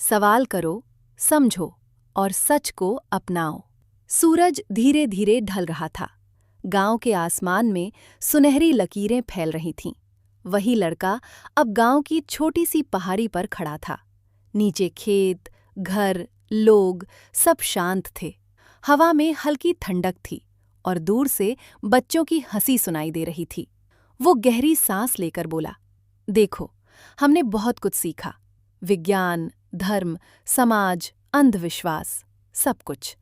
सवाल करो, समझो और सच को अपनाओ। सूरज धीरे धीरे ढल रहा था। गांव के आसमान में सुनहरी लकीरें फैल रही थीं। वही लड़का अब गांव की छोटी सी पहाड़ी पर खड़ा था। नीचे खेत, घर, लोग सब शांत थे। हवा में हल्की ठंडक थी और दूर से बच्चों की हंसी सुनाई दे रही थी। वो गहरी सांस लेकर बोला, देखो, हमने बहुत कुछ सीखा। विज्ञान, धर्म, समाज, अंधविश्वास, सब कुछ।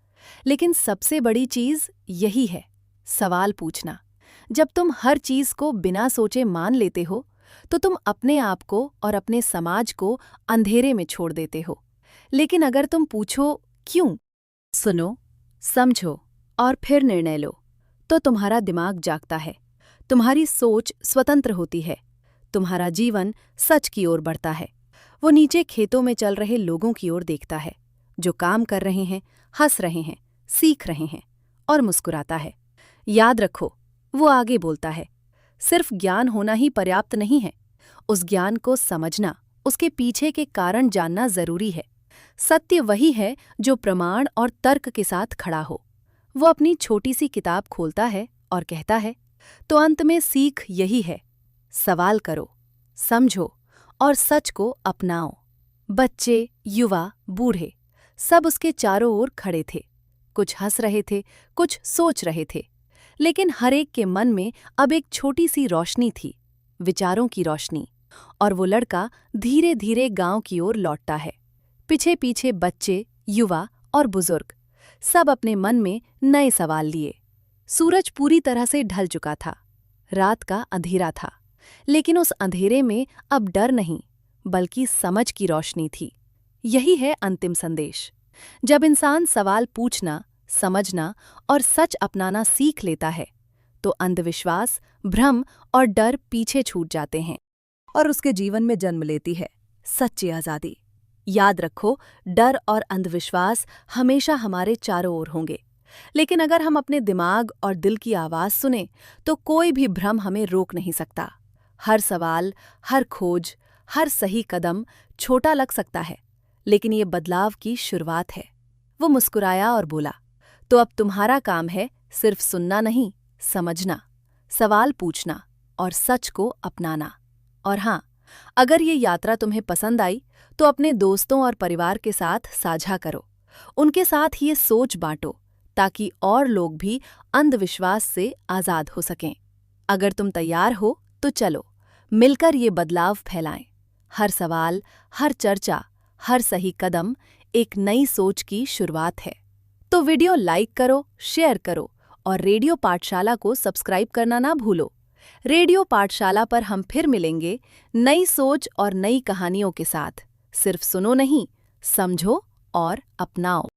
लेकिन सबसे बड़ी चीज यही है, सवाल पूछना। जब तुम हर चीज को बिना सोचे मान लेते हो तो तुम अपने आप को और अपने समाज को अंधेरे में छोड़ देते हो। लेकिन अगर तुम पूछो क्यों, सुनो, समझो और फिर निर्णय लो, तो तुम्हारा दिमाग जागता है, तुम्हारी सोच स्वतंत्र होती है, तुम्हारा जीवन सच की ओर बढ़ता है। वो नीचे खेतों में चल रहे लोगों की ओर देखता है, जो काम कर रहे हैं, हंस रहे हैं, सीख रहे हैं और मुस्कुराता है। याद रखो, वो आगे बोलता है, सिर्फ ज्ञान होना ही पर्याप्त नहीं है। उस ज्ञान को समझना, उसके पीछे के कारण जानना जरूरी है। सत्य वही है जो प्रमाण और तर्क के साथ खड़ा हो। वो अपनी छोटी सी किताब खोलता है और कहता है, तो अंत में सीख यही है, सवाल करो, समझो और सच को अपनाओ। बच्चे, युवा, बूढ़े सब उसके चारों ओर खड़े थे। कुछ हंस रहे थे, कुछ सोच रहे थे, लेकिन हर एक के मन में अब एक छोटी सी रोशनी थी, विचारों की रोशनी। और वो लड़का धीरे धीरे गांव की ओर लौटता है। पीछे पीछे बच्चे, युवा और बुजुर्ग सब अपने मन में नए सवाल लिए। सूरज पूरी तरह से ढल चुका था, रात का अंधेरा था, लेकिन उस अंधेरे में अब डर नहीं, बल्कि समझ की रोशनी थी। यही है अंतिम संदेश। जब इंसान सवाल पूछना, समझना और सच अपनाना सीख लेता है, तो अंधविश्वास, भ्रम और डर पीछे छूट जाते हैं और उसके जीवन में जन्म लेती है सच्ची आज़ादी। याद रखो, डर और अंधविश्वास हमेशा हमारे चारों ओर होंगे, लेकिन अगर हम अपने दिमाग और दिल की आवाज़ सुने तो कोई भी भ्रम हमें रोक नहीं सकता। हर सवाल, हर खोज, हर सही कदम छोटा लग सकता है, लेकिन ये बदलाव की शुरुआत है। वो मुस्कुराया और बोला, तो अब तुम्हारा काम है सिर्फ सुनना नहीं, समझना, सवाल पूछना और सच को अपनाना। और हाँ, अगर ये यात्रा तुम्हें पसंद आई तो अपने दोस्तों और परिवार के साथ साझा करो। उनके साथ ये सोच बांटो, ताकि और लोग भी अंधविश्वास से आज़ाद हो सकें। अगर तुम तैयार हो तो चलो मिलकर ये बदलाव फैलाएं। हर सवाल, हर चर्चा, हर सही कदम एक नई सोच की शुरुआत है। तो वीडियो लाइक करो, शेयर करो और रेडियो पाठशाला को सब्सक्राइब करना ना भूलो। रेडियो पाठशाला पर हम फिर मिलेंगे नई सोच और नई कहानियों के साथ। सिर्फ सुनो नहीं, समझो और अपनाओ।